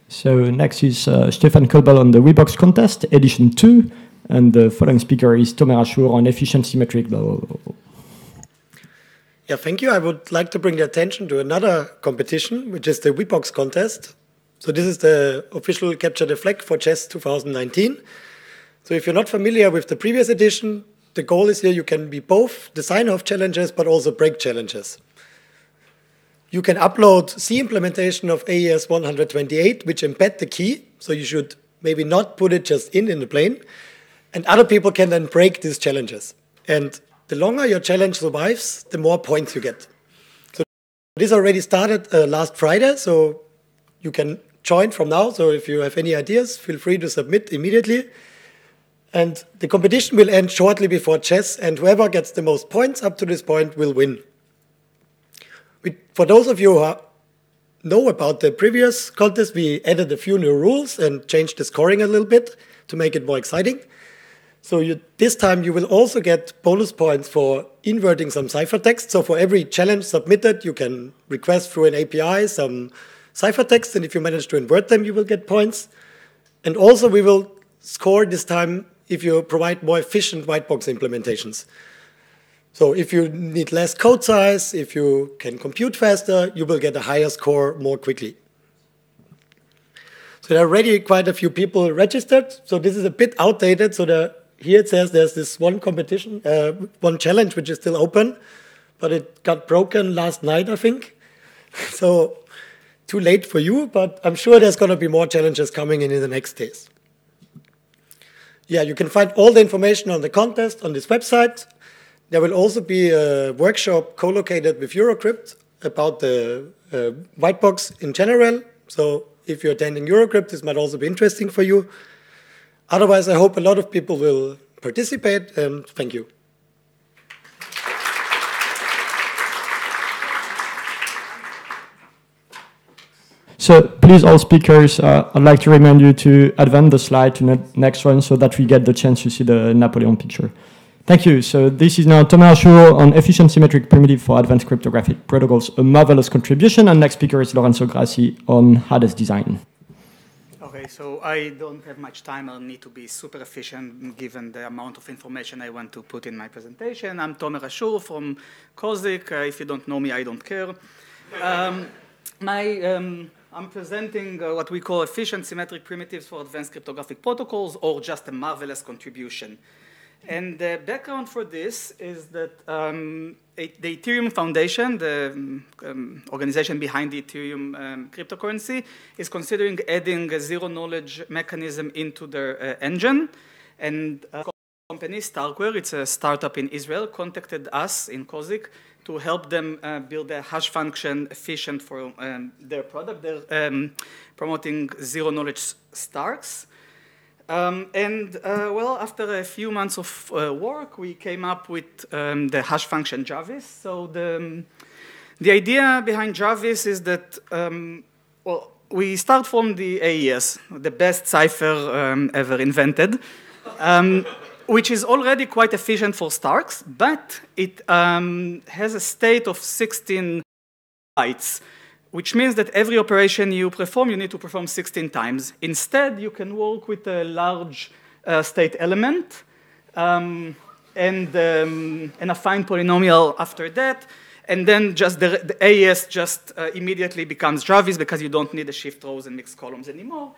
So next is Stefan Kolbel on the WeBox contest, edition 2. And the following speaker is Tomer Ashur on efficiency metric, blah, blah, blah. Yeah, thank you. I would like to bring the attention to another competition, which is the WeBox contest. So this is the official Capture the Flag for chess 2019. So if you're not familiar with the previous edition, the goal is here you can be both designer of challenges, but also break challenges. You can upload C implementation of AES 128, which embed the key. So you should maybe not put it just in the plane. And other people can then break these challenges. And the longer your challenge survives, the more points you get. So this already started last Friday, so you can join from now. So if you have any ideas, feel free to submit immediately. And the competition will end shortly before chess, and whoever gets the most points up to this point will win. For those of you who know about the previous contest, we added a few new rules and changed the scoring a little bit to make it more exciting. So this time you will also get bonus points for inverting some ciphertext. So for every challenge submitted, you can request through an API some ciphertext, and if you manage to invert them, you will get points. And also we will score this time if you provide more efficient white box implementations. So if you need less code size, if you can compute faster, you will get a higher score more quickly. So there are already quite a few people registered. So this is a bit outdated. So here it says there's this one competition, one challenge which is still open, but it got broken last night, I think. So too late for you, but I'm sure there's going to be more challenges coming in the next days. Yeah, you can find all the information on the contest on this website. There will also be a workshop co-located with Eurocrypt about the white box in general. So if you're attending Eurocrypt, this might also be interesting for you. Otherwise, I hope a lot of people will participate, and thank you. So please, all speakers, I'd like to remind you to advance the slide to the next one so that we get the chance to see the Napoleon picture. Thank you. So this is now Tomer Ashur on efficiency metric primitive for advanced cryptographic protocols, a marvelous contribution. And next speaker is Lorenzo Grassi on Hades design. Okay, so I don't have much time. I'll need to be super efficient given the amount of information I want to put in my presentation. I'm Tomer Ashur from COSIC. If you don't know me, I don't care. I'm presenting what we call efficient symmetric primitives for advanced cryptographic protocols, or just a marvelous contribution. And the background for this is that the Ethereum Foundation, the organization behind the Ethereum cryptocurrency, is considering adding a zero-knowledge mechanism into their engine. And company, Starkware, it's a startup in Israel, contacted us in COSIC to help them build a hash function efficient for their product. They're promoting zero-knowledge Starks. Well, after a few months of work, we came up with the hash function Jarvis. So the idea behind Jarvis is that, well, we start from the AES, the best cipher ever invented, which is already quite efficient for Starks, but it has a state of 16 bytes, which means that every operation you perform, you need to perform 16 times. Instead, you can work with a large state element and a fine polynomial after that, and then just the AES just immediately becomes Jarvis because you don't need the shift rows and mixed columns anymore.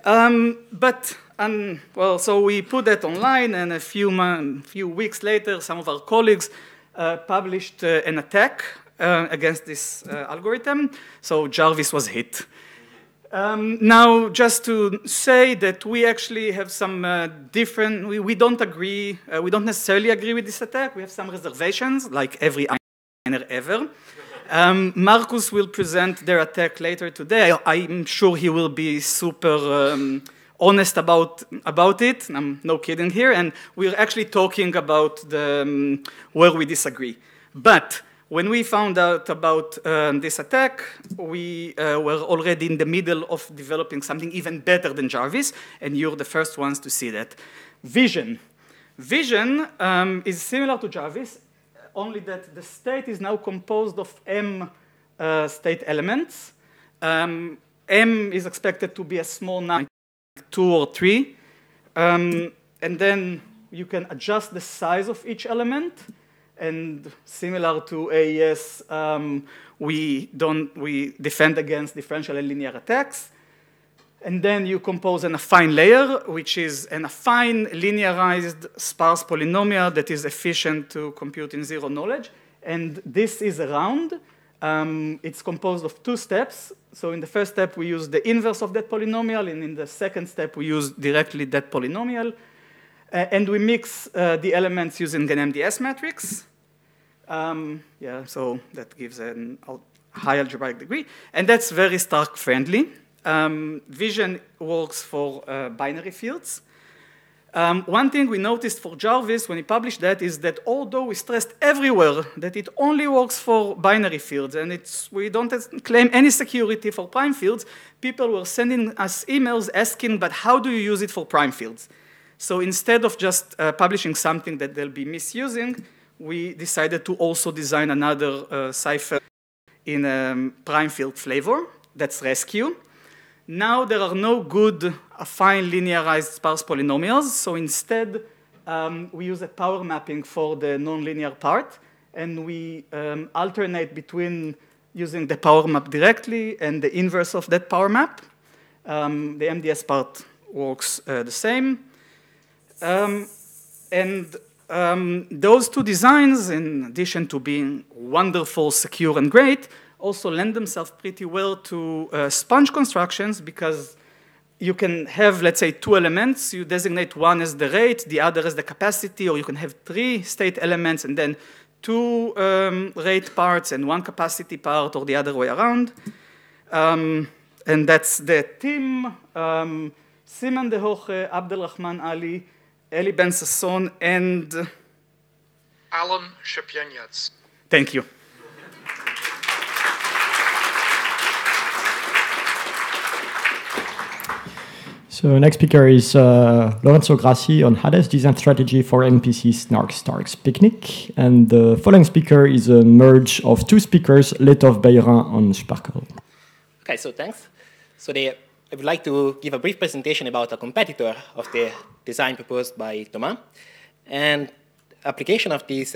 Well, so we put that online, and a few weeks later, some of our colleagues published an attack against this algorithm, so Jarvis was hit. Now, just to say that we actually have some different, we don't agree, we don't necessarily agree with this attack. We have some reservations, like every miner ever. Marcus will present their attack later today. I'm sure he will be super honest about it. I'm no kidding here. And we're actually talking about where we disagree. But when we found out about this attack, we were already in the middle of developing something even better than Jarvis, and you're the first ones to see that. Vision. Vision is similar to Jarvis, only that the state is now composed of M state elements. M is expected to be a small number, 2 or 3. And then you can adjust the size of each element. And similar to AES, we defend against differential and linear attacks. And then you compose an affine layer, which is an affine linearized sparse polynomial that is efficient to compute in zero knowledge. And this is a round. It's composed of 2 steps. So in the first step, we use the inverse of that polynomial. And in the second step, we use directly that polynomial. And we mix the elements using an MDS matrix. So that gives a high algebraic degree. And that's very Stark friendly. Vision works for binary fields. One thing we noticed for Jarvis when he published that is that although we stressed everywhere that it only works for binary fields and we don't claim any security for prime fields, people were sending us emails asking, but how do you use it for prime fields? So instead of just publishing something that they'll be misusing, we decided to also design another cipher in a prime field flavor. That's Rescue. Now there are no good affine linearized sparse polynomials, so instead we use a power mapping for the nonlinear part, and we alternate between using the power map directly and the inverse of that power map. The MDS part works the same. Those 2 designs, in addition to being wonderful, secure, and great, also lend themselves pretty well to sponge constructions because you can have, let's say, 2 elements. You designate one as the rate, the other as the capacity, or you can have 3 state elements and then 2 rate parts and 1 capacity part, or the other way around. And that's the team. Siman de Hoche, Abdelrahman Ali, Eli Ben Sasson, and Alan Shepienyats. Thank you. So next speaker is Lorenzo Grassi on Hades design strategy for MPC Snark Starks Picnic. And the following speaker is a merge of 2 speakers, Letov Beirin on Sparkle. Okay, so thanks. So I would like to give a brief presentation about a competitor of the design proposed by Thomas. And application of this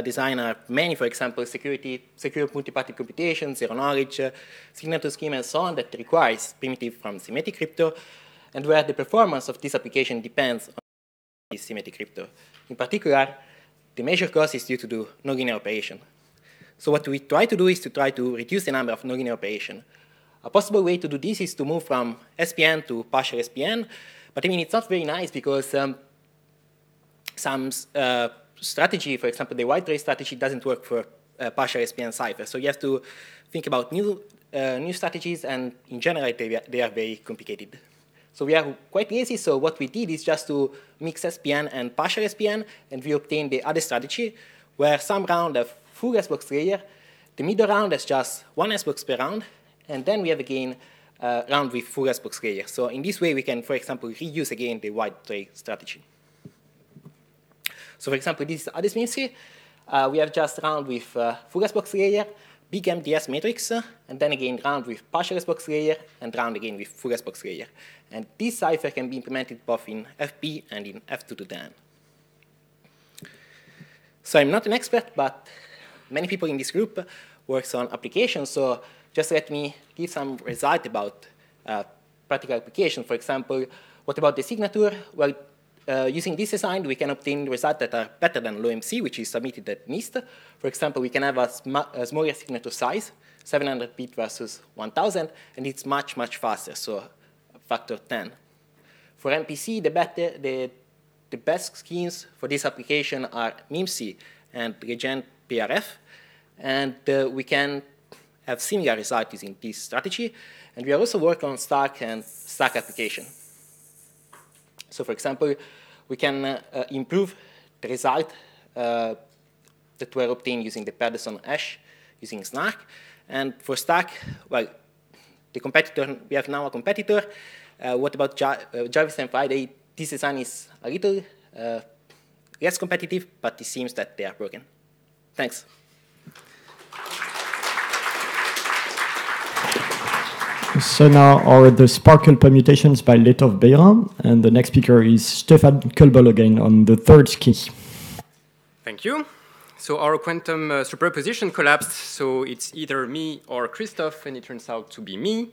design are many, for example, secure multi-party computation, zero knowledge, signature scheme, and so on that requires primitive from symmetric crypto, and where the performance of this application depends on this symmetric crypto. In particular, the major cost is due to the nonlinear operation. So what we try to do is to try to reduce the number of nonlinear operations. A possible way to do this is to move from SPN to partial SPN, but I mean, it's not very nice because some strategy, for example, the white trace strategy doesn't work for partial SPN cipher. So you have to think about new strategies, and in general, they are very complicated. So we are quite lazy, so what we did is just to mix SPN and partial SPN, and we obtained the other strategy, where some round have full S-box layer, the middle round has just 1 S-box per round, and then we have again round with full Resbox layer. So in this way, we can, for example, reuse again the white tray strategy. So for example, this is Ades Ministry. We have just round with full Resbox layer, big MDS matrix, and then again round with partial Resbox layer, and round again with full Resbox layer. And this cipher can be implemented both in FP and in F2 to the N. So I'm not an expert, but many people in this group works on applications. So just let me give some result about practical application. For example, what about the signature? Well, using this design, we can obtain results that are better than LOMC, which is submitted at NIST. For example, we can have a smaller signature size, 700 bit versus 1000, and it's much, much faster, so factor 10. For MPC, the best schemes for this application are MIMC and Regent PRF, and we can have similar results using this strategy. And we are also working on Stark and Stack application. So for example, we can improve the result that were obtained using the Pedersen hash using Snark. And for Stack, well, the competitor, we have now a competitor. What about Jarvis and Friday? This design is a little less competitive, but it seems that they are broken. Thanks. So now are the Sparkle permutations by Letov Beira, and the next speaker is Stefan Kulbel again on the third key. Thank you. So our quantum superposition collapsed, so it's either me or Christoph, and it turns out to be me.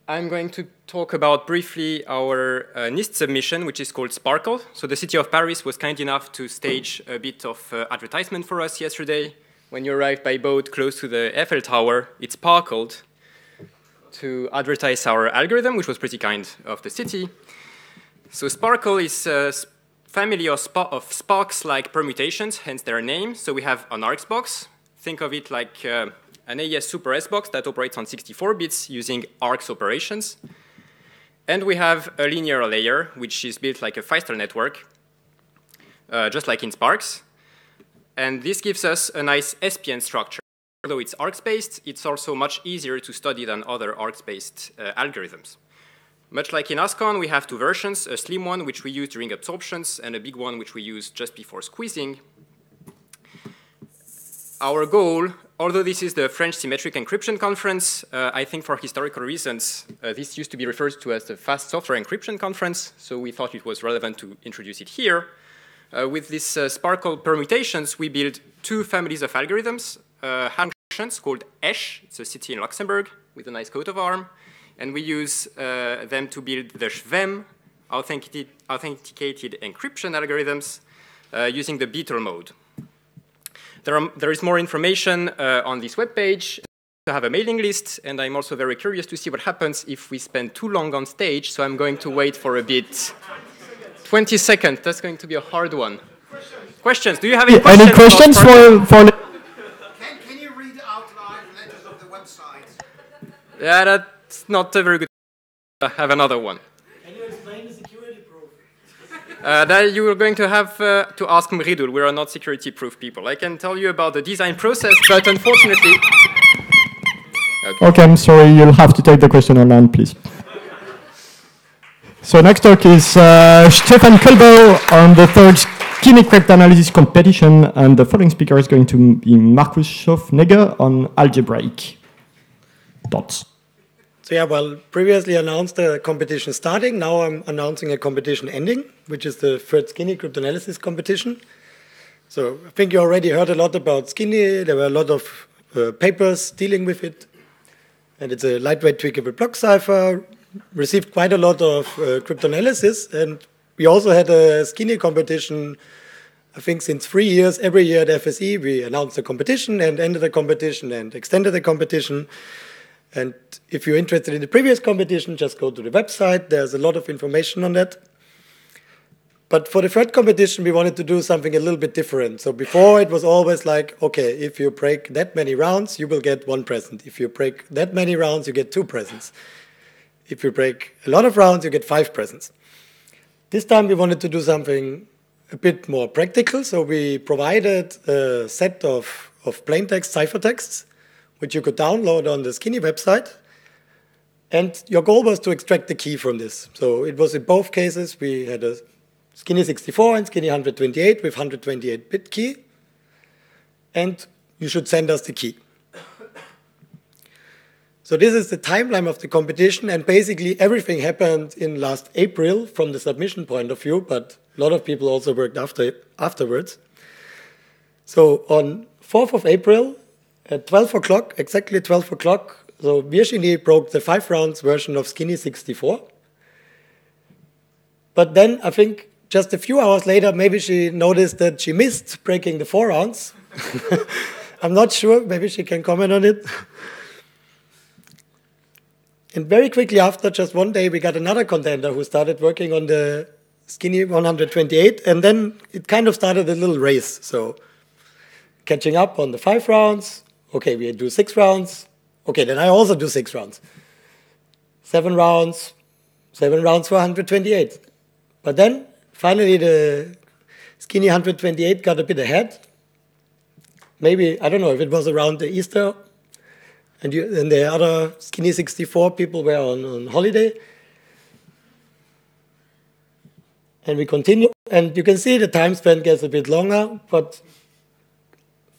I'm going to talk about briefly our NIST submission, which is called Sparkle. So the city of Paris was kind enough to stage a bit of advertisement for us yesterday. When you arrived by boat close to the Eiffel Tower, it sparkled to advertise our algorithm, which was pretty kind of the city. So Sparkle is a family of sparks-like permutations, hence their name. So we have an ARCS box. Think of it like an AES Super S box that operates on 64 bits using ARCS operations. And we have a linear layer, which is built like a Feistel network, just like in Sparks. And this gives us a nice SPN structure. Although it's ARCS-based, it's also much easier to study than other ARCS-based algorithms. Much like in ASCON, we have two versions, a slim one, which we use during absorptions, and a big one, which we use just before squeezing. Our goal, although this is the French Symmetric Encryption Conference, I think for historical reasons, this used to be referred to as the Fast Software Encryption Conference, so we thought it was relevant to introduce it here. With these Sparkle permutations, we build two families of algorithms, functions called ESH, it's a city in Luxembourg with a nice coat of arms, and we use them to build the SHVEM, authenticated encryption algorithms, using the Beetle mode. There is more information on this webpage. I have a mailing list, and I'm also very curious to see what happens if we spend too long on stage, so I'm going to wait for a bit. 20 seconds, that's going to be a hard one. Questions? Do you have any questions? Any questions for Can you read out loud letters of the website? Yeah, that's not a very good. I have another one. Can you explain the security proof? That you are going to have to ask Mridul. We are not security-proof people. I can tell you about the design process, but unfortunately... Okay, I'm sorry, you'll have to take the question online, please. So next talk is Stefan Kulbel on the third Skinny cryptanalysis competition, and the following speaker is going to be Markus Schofnegger on algebraic dots. So yeah, well, previously announced a competition starting. Now I'm announcing a competition ending, which is the third Skinny cryptanalysis competition. So I think you already heard a lot about Skinny. There were a lot of papers dealing with it. And it's a lightweight tweakable block cipher, received quite a lot of cryptanalysis. And we also had a Skinny competition, I think since 3 years. Every year at FSE, we announced the competition and ended the competition and extended the competition. And if you're interested in the previous competition, just go to the website. There's a lot of information on that. But for the third competition, we wanted to do something a little bit different. So before, it was always like, okay, if you break that many rounds, you will get 1 present. If you break that many rounds, you get 2 presents. If you break a lot of rounds, you get 5 presents. This time, we wanted to do something a bit more practical. So we provided a set of plain text ciphertexts, which you could download on the Skinny website. And your goal was to extract the key from this. So it was in both cases, we had a Skinny 64 and Skinny 128 with 128-bit key. And you should send us the key. So this is the timeline of the competition, and basically everything happened in last April from the submission point of view, but a lot of people also worked afterwards. So on 4th of April, at 12 o'clock, exactly 12 o'clock, so Virginie broke the 5 rounds version of Skinny 64. But then I think just a few hours later, maybe she noticed that she missed breaking the 4 rounds. I'm not sure, maybe she can comment on it. And very quickly after, just one day, we got another contender who started working on the Skinny 128, and then it kind of started a little race. So catching up on the 5 rounds, okay, we do 6 rounds, okay, then I also do 6 rounds. 7 rounds for 128. But then, finally, the Skinny 128 got a bit ahead. Maybe, I don't know if it was around the Easter, and the other Skinny 64 people were on holiday. And we continue, and you can see the time span gets a bit longer, but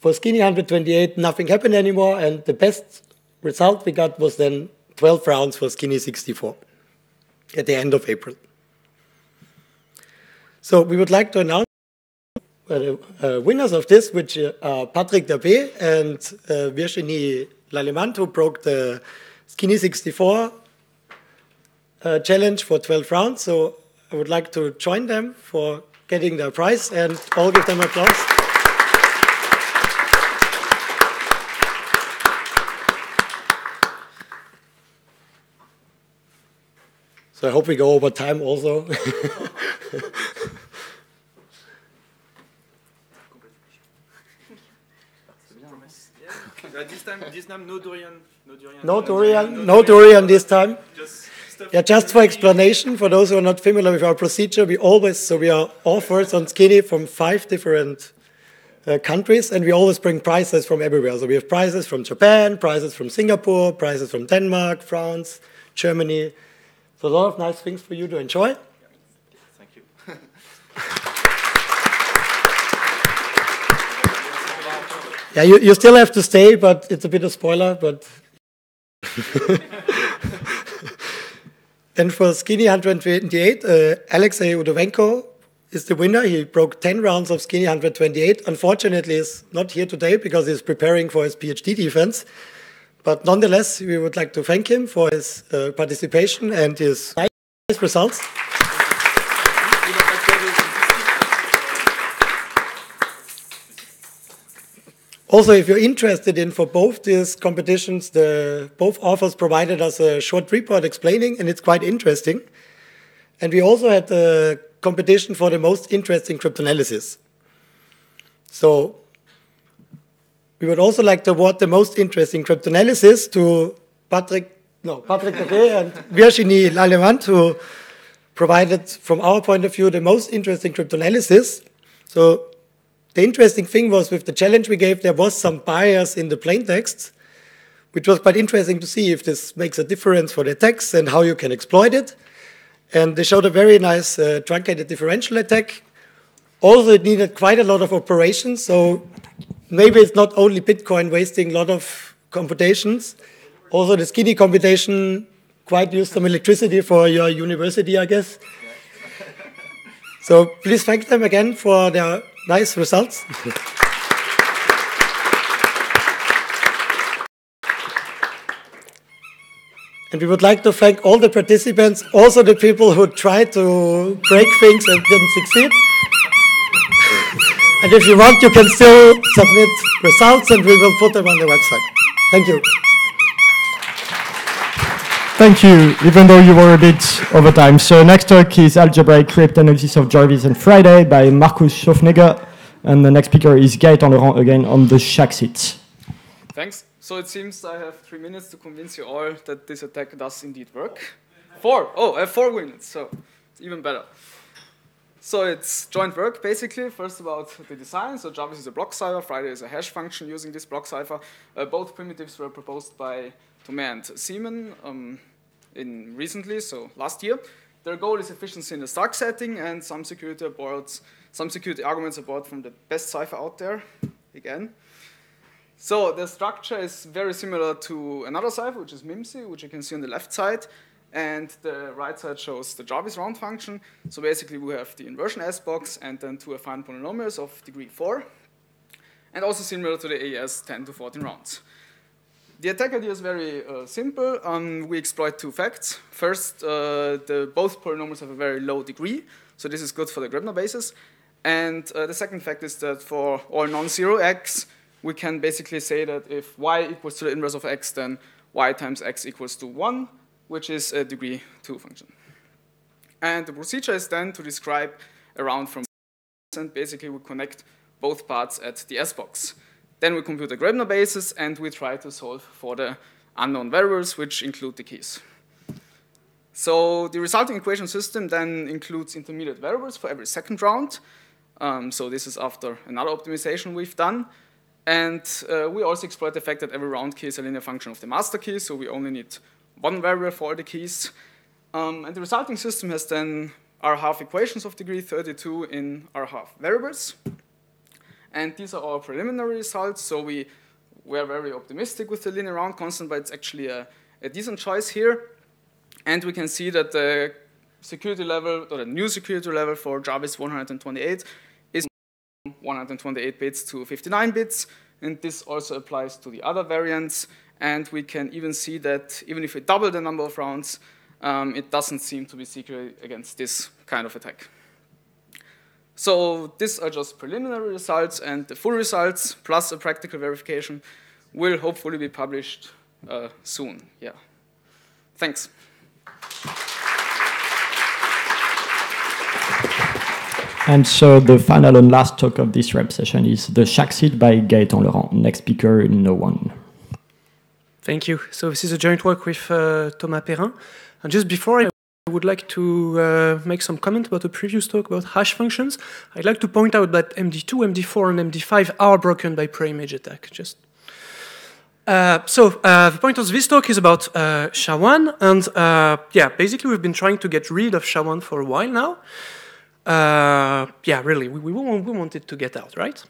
for Skinny 128, nothing happened anymore, and the best result we got was then 12 rounds for Skinny 64 at the end of April. So we would like to announce the winners of this, which are Patrick Dabé and Virginie Lallemand, who broke the Skinny 64 challenge for 12 rounds. So I would like to join them for getting their prize and all give them applause. So I hope we go over time also. This time no durian. No durian this time. Just for explanation, for those who are not familiar with our procedure, we are authors on Skinny from 5 different countries, and we always bring prizes from everywhere. So we have prizes from Japan, prizes from Singapore, prizes from Denmark, France, Germany. So a lot of nice things for you to enjoy. Thank you. Yeah, you still have to stay, but it's a bit of spoiler, but... And for Skinny 128, Alexei Udovenko is the winner. He broke 10 rounds of Skinny 128. Unfortunately, he's not here today because he's preparing for his PhD defense. But nonetheless, we would like to thank him for his participation and his nice results. Also, if you're interested in for both these competitions, both authors provided us a short report explaining, and it's quite interesting. And we also had a competition for the most interesting cryptanalysis. So we would also like to award the most interesting cryptanalysis to Patrick Dabé and Virginie Lallemand, who provided, from our point of view, the most interesting cryptanalysis. So the interesting thing was with the challenge we gave, there was some bias in the plain text, which was quite interesting to see if this makes a difference for the text and how you can exploit it. And they showed a very nice truncated differential attack. Also, it needed quite a lot of operations, so maybe it's not only Bitcoin wasting a lot of computations. Also, the Skinny computation quite used some electricity for your university, I guess. So please thank them again for their nice results. And we would like to thank all the participants, also the people who tried to break things and didn't succeed. And if you want, you can still submit results and we will put them on the website. Thank you. Thank you, even though you were a bit over time. So next talk is Algebraic Cryptanalysis of Jarvis and Friday by Markus Schofnegger. And the next speaker is Gaëtan Laurent again on the Shaxit. Thanks. So it seems I have 3 minutes to convince you all that this attack does indeed work. 4. Oh, I have 4 minutes, so it's even better. So it's joint work, basically. First about the design. So Jarvis is a block cipher, Friday is a hash function using this block cipher. Both primitives were proposed by Thomas and Seaman. in recently, so last year. Their goal is efficiency in the stack setting, and some security arguments are brought from the best cipher out there, again. So the structure is very similar to another cipher, which is MIMSI, which you can see on the left side. And the right side shows the Jarvis round function. So basically we have the inversion S-box and then two affine polynomials of degree 4. And also similar to the AES 10 to 14 rounds. The attack idea is very simple. We exploit two facts. First, both polynomials have a very low degree. So this is good for the Grabner basis. And the second fact is that for all non-zero x, we can basically say that if y equals to the inverse of x, then y times x equals to 1. Which is a degree 2 function. And the procedure is then to describe a round from and basically we connect both parts at the S-box. Then we compute the Grabner basis and we try to solve for the unknown variables, which include the keys. So the resulting equation system then includes intermediate variables for every second round. So this is after another optimization we've done. And we also exploit the fact that every round key is a linear function of the master key, so we only need one variable for all the keys. And the resulting system has then R-half equations of degree 32 in R-half variables. And these are our preliminary results. So we were very optimistic with the linear round constant, but it's actually a decent choice here. And we can see that the security level, or the new security level for Jarvis 128 is 128 bits to 59 bits. And this also applies to the other variants. And we can even see that even if we double the number of rounds, it doesn't seem to be secure against this kind of attack. So these are just preliminary results, and the full results, plus a practical verification, will hopefully be published soon. Yeah. Thanks. And so the final and last talk of this rep session is the Shaxit by Gaëtan Laurent. Next speaker, no one. Thank you. So this is a joint work with Thomas Perrin. And just before, I would like to make some comment about the previous talk about hash functions. I'd like to point out that MD2, MD4, and MD5 are broken by pre-image attack. The point of this talk is about SHA-1. And yeah, basically we've been trying to get rid of SHA-1 for a while now. Yeah, really, we want it to get out, right?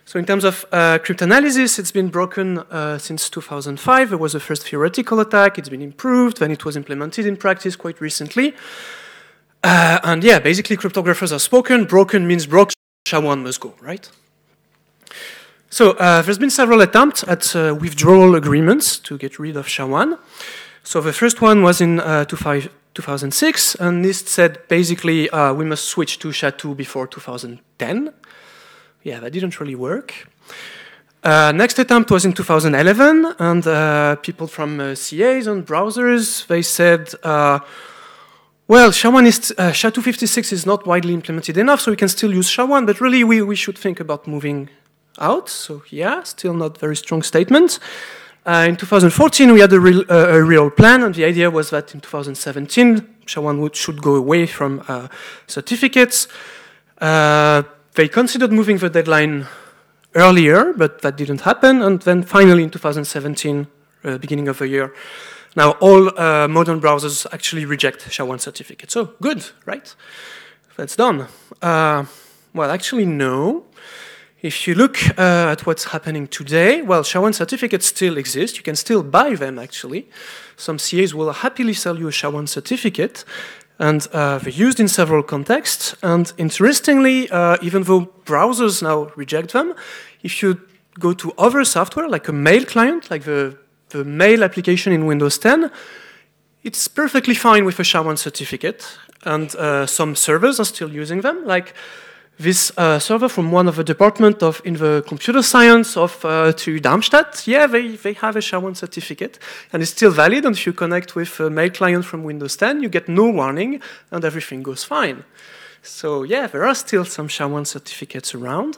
So in terms of cryptanalysis, it's been broken since 2005. There was the first theoretical attack. It's been improved. Then it was implemented in practice quite recently. And yeah, basically cryptographers are spoken. Broken means broke. SHA-1 must go, right? So there's been several attempts at withdrawal agreements to get rid of SHA-1. So the first one was in 2006, and NIST said basically we must switch to SHA-2 before 2010. Yeah, that didn't really work. Next attempt was in 2011, and people from CAs and browsers, they said, well, SHA-256 is not widely implemented enough, so we can still use SHA-1, but really we should think about moving out. So yeah, still not very strong statement. In 2014, we had a real plan, and the idea was that in 2017, SHA-1 should go away from certificates. They considered moving the deadline earlier, but that didn't happen. And then finally in 2017, beginning of the year, now all modern browsers actually reject SHA-1 certificates. So good, right? That's done. Well, actually, no. If you look at what's happening today, well, SHA-1 certificates still exist. You can still buy them, actually. Some CAs will happily sell you a SHA-1 certificate. And they're used in several contexts. And interestingly, even though browsers now reject them, if you go to other software, like a mail client, like the mail application in Windows 10, it's perfectly fine with a SHA-1 certificate. And some servers are still using them, like this server from one of the department in the computer science of TU Darmstadt, yeah, they have a SHA-1 certificate, and it's still valid, and if you connect with a mail client from Windows 10, you get no warning, and everything goes fine. So yeah, there are still some SHA-1 certificates around.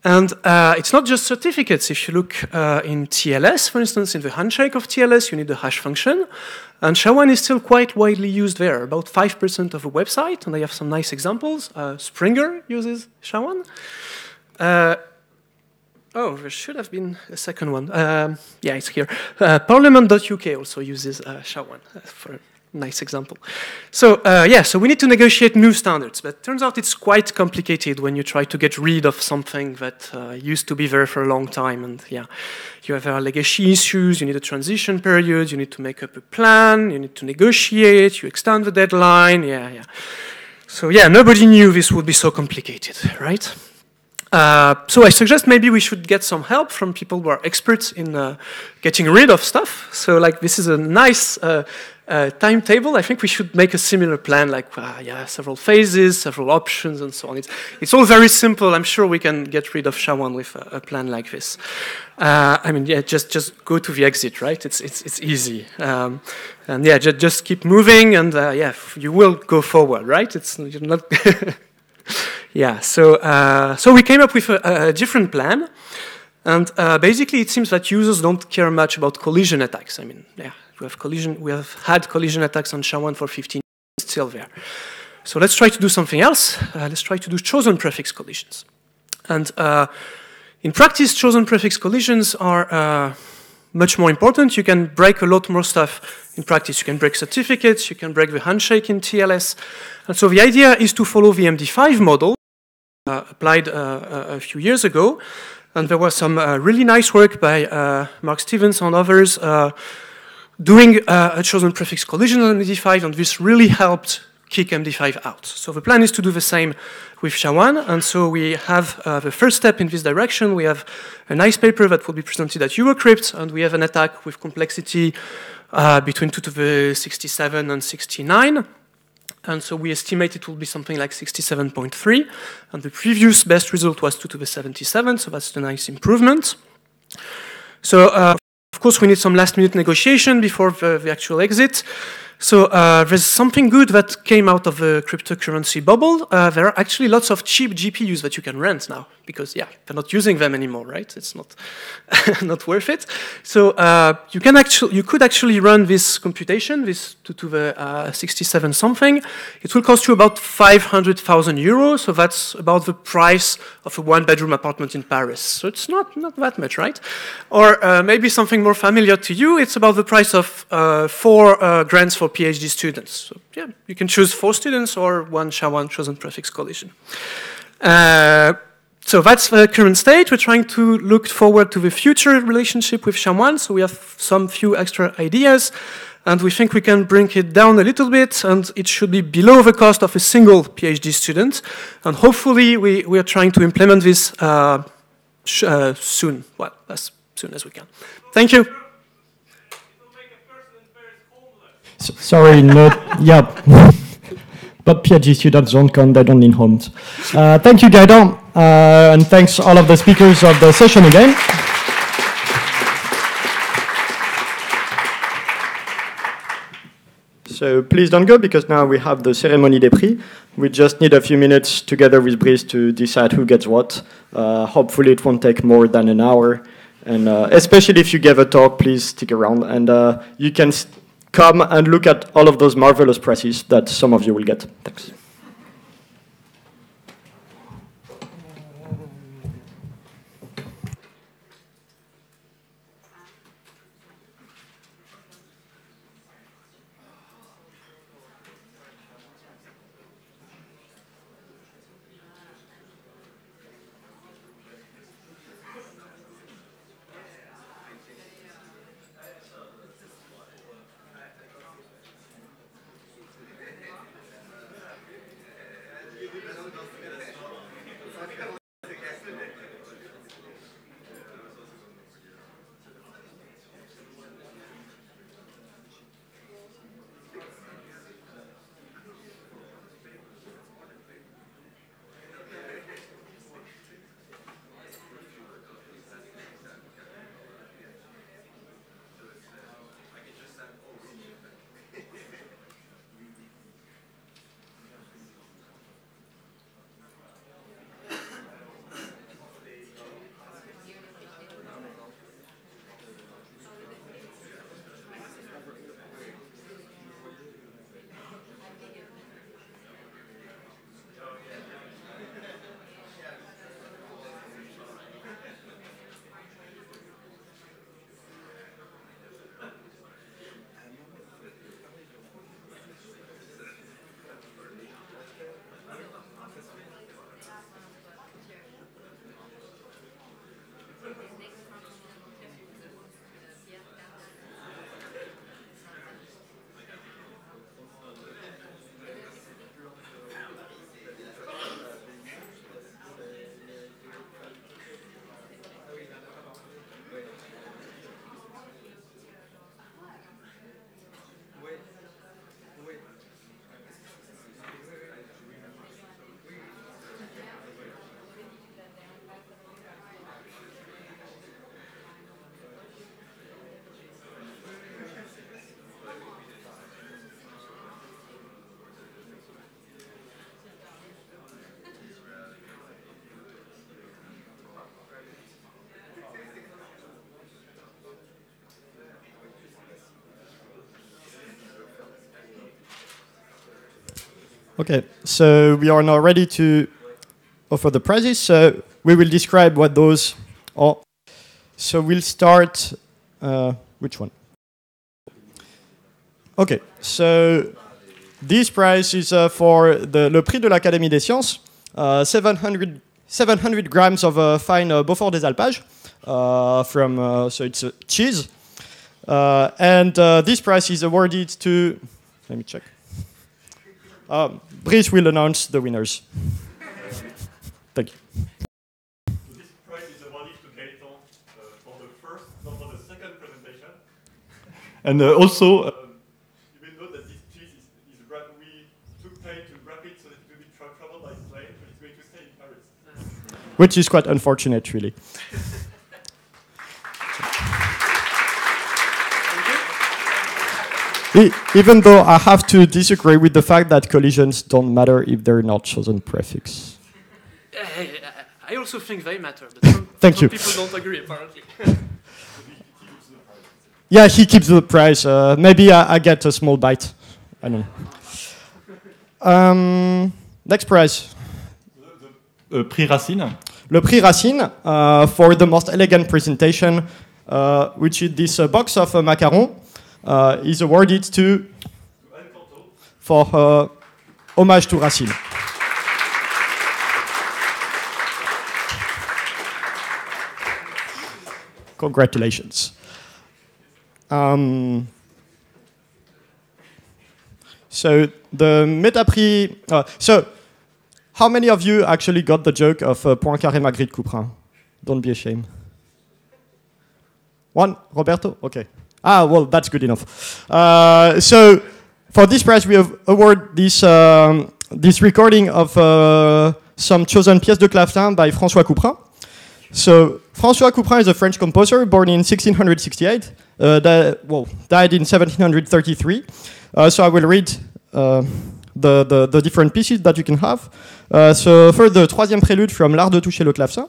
And it's not just certificates. If you look in TLS, for instance, in the handshake of TLS, you need a hash function. And SHA-1 is still quite widely used there, about 5% of a website. And I have some nice examples. Springer uses SHA-1. Oh, there should have been a second one. Yeah, it's here. Parliament.uk also uses SHA-1 for a nice example. So yeah, so we need to negotiate new standards, but it turns out it's quite complicated when you try to get rid of something that used to be there for a long time. And yeah, you have legacy issues, you need a transition period, you need to make up a plan, you need to negotiate, you extend the deadline, yeah. So yeah, nobody knew this would be so complicated, right? So I suggest maybe we should get some help from people who are experts in getting rid of stuff. So like this is a nice timetable. I think we should make a similar plan, like yeah, several phases, several options, and so on. It's all very simple. I'm sure we can get rid of SHA-1 with a plan like this. I mean, yeah, just go to the exit, right? It's easy, and yeah, just keep moving, and yeah, you will go forward, right? You're not. Yeah, so we came up with a different plan, and basically it seems that users don't care much about collision attacks. I mean, yeah, we have had collision attacks on SHA-1 for 15 years, it's still there. So let's try to do something else. Let's try to do chosen prefix collisions. And in practice, chosen prefix collisions are much more important. You can break a lot more stuff in practice. You can break certificates, you can break the handshake in TLS. And so the idea is to follow the MD5 model, applied a few years ago, and there was some really nice work by Mark Stevens and others doing a chosen prefix collision on MD5, and this really helped kick MD5 out. So the plan is to do the same with SHA-1, and so we have the first step in this direction. We have a nice paper that will be presented at Eurocrypt, and we have an attack with complexity between 2 to the 67 and 69. And so we estimate it will be something like 67.3. And the previous best result was 2 to the 77, so that's a nice improvement. So, of course, we need some last-minute negotiation before the actual exit. So there's something good that came out of the cryptocurrency bubble. There are actually lots of cheap GPUs that you can rent now, because yeah, they're not using them anymore, right? It's not not worth it. So you could actually run this computation, this to the 67 something. It will cost you about 500,000 euros. So that's about the price of a one-bedroom apartment in Paris. So it's not that much, right? Or maybe something more familiar to you. It's about the price of 4 grants for PhD students. So yeah, you can choose 4 students or 1 SHA-1 chosen prefix collision. So that's the current state. We're trying to look forward to the future relationship with SHA-1. So we have some few extra ideas, and we think we can bring it down a little bit, and it should be below the cost of a single PhD student. And hopefully we are trying to implement this soon, well, as soon as we can. Thank you. Sorry, no, yeah. But PhD students don't count, they don't need homes. Thank you, Gaëtan, and thanks all of the speakers of the session again. So please don't go, because now we have the ceremony des prix. We just need a few minutes together with Brice to decide who gets what. Hopefully it won't take more than an hour. And especially if you gave a talk, please stick around. And you can come and look at all of those marvelous prizes that some of you will get. Thanks. Okay, so we are now ready to offer the prizes. So we will describe what those are. So we'll start. Which one? Okay, so this prize is for le prix de l'Académie des Sciences, 700 grams of fine Beaufort des Alpages from, so it's cheese. And this prize is awarded to, let me check. Brice will announce the winners. Thank you. This prize is awarded to Gaëtan for the first, not for the second presentation. And also, you will note that this cheese is we took time to wrap it so that it will be traveled by plane, but it's going to stay in Paris. Which is quite unfortunate, really. Even though I have to disagree with the fact that collisions don't matter if they're not chosen prefix. I also think they matter, but some people don't agree, apparently. Yeah, he keeps the prize. Maybe I get a small bite. I don't know. Next prize. The Prix Racine. Le Prix Racine for the most elegant presentation, which is this box of macarons, is awarded to for homage to Racine. Congratulations. So the Metaprix. So, how many of you actually got the joke of Poincaré Magritte Couperin? Don't be ashamed. One, Roberto. Okay. Ah, well, that's good enough. So, for this prize, we award this this recording of some chosen pièces de clavecin by François Couperin. So François Couperin is a French composer born in 1668, died in 1733. So I will read the different pieces that you can have. So first the troisième prélude from L'Art de toucher le clavecin.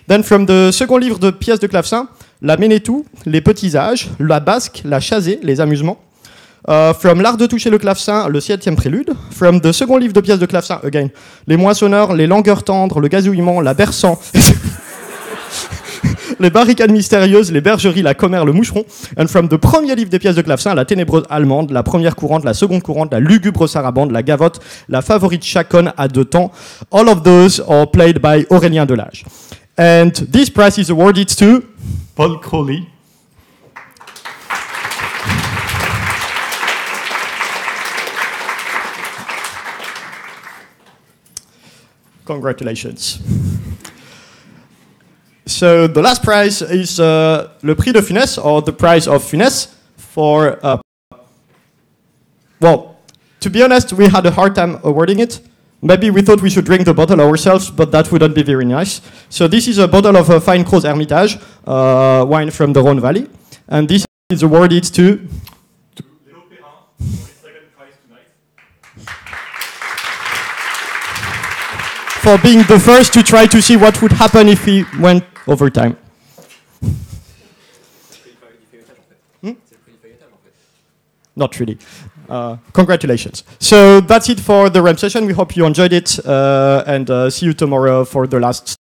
Then from the second livre de pièces de clavecin, La Ménétou, Les Petits Âges, La Basque, La Chazée, Les Amusements. From L'Art de toucher le clavecin, le septième prélude. From the second livre de pièces de clavecin, again, Les Moissonneurs, Les Langueurs tendres, Le Gazouillement, La Berçant. Les barricades mystérieuses, les bergeries, la commère, le moucheron. And from the premier livre des pièces de clavecin, la ténébreuse allemande, la première courante, la seconde courante, la lugubre sarabande, la gavotte, la favorite chaconne à deux temps. All of those are played by Aurélien Delage. And this prize is awarded to Paul Crowley. Congratulations. So the last prize is le prix de finesse, or the prize of finesse, for, well, to be honest, we had a hard time awarding it. Maybe we thought we should drink the bottle ourselves, but that wouldn't be very nice. So this is a bottle of Fine Croz Hermitage, wine from the Rhône Valley. And this is awarded to for being the first to try to see what would happen if he went over time. Not really. Congratulations. So that's it for the RAM session. We hope you enjoyed it, and see you tomorrow for the last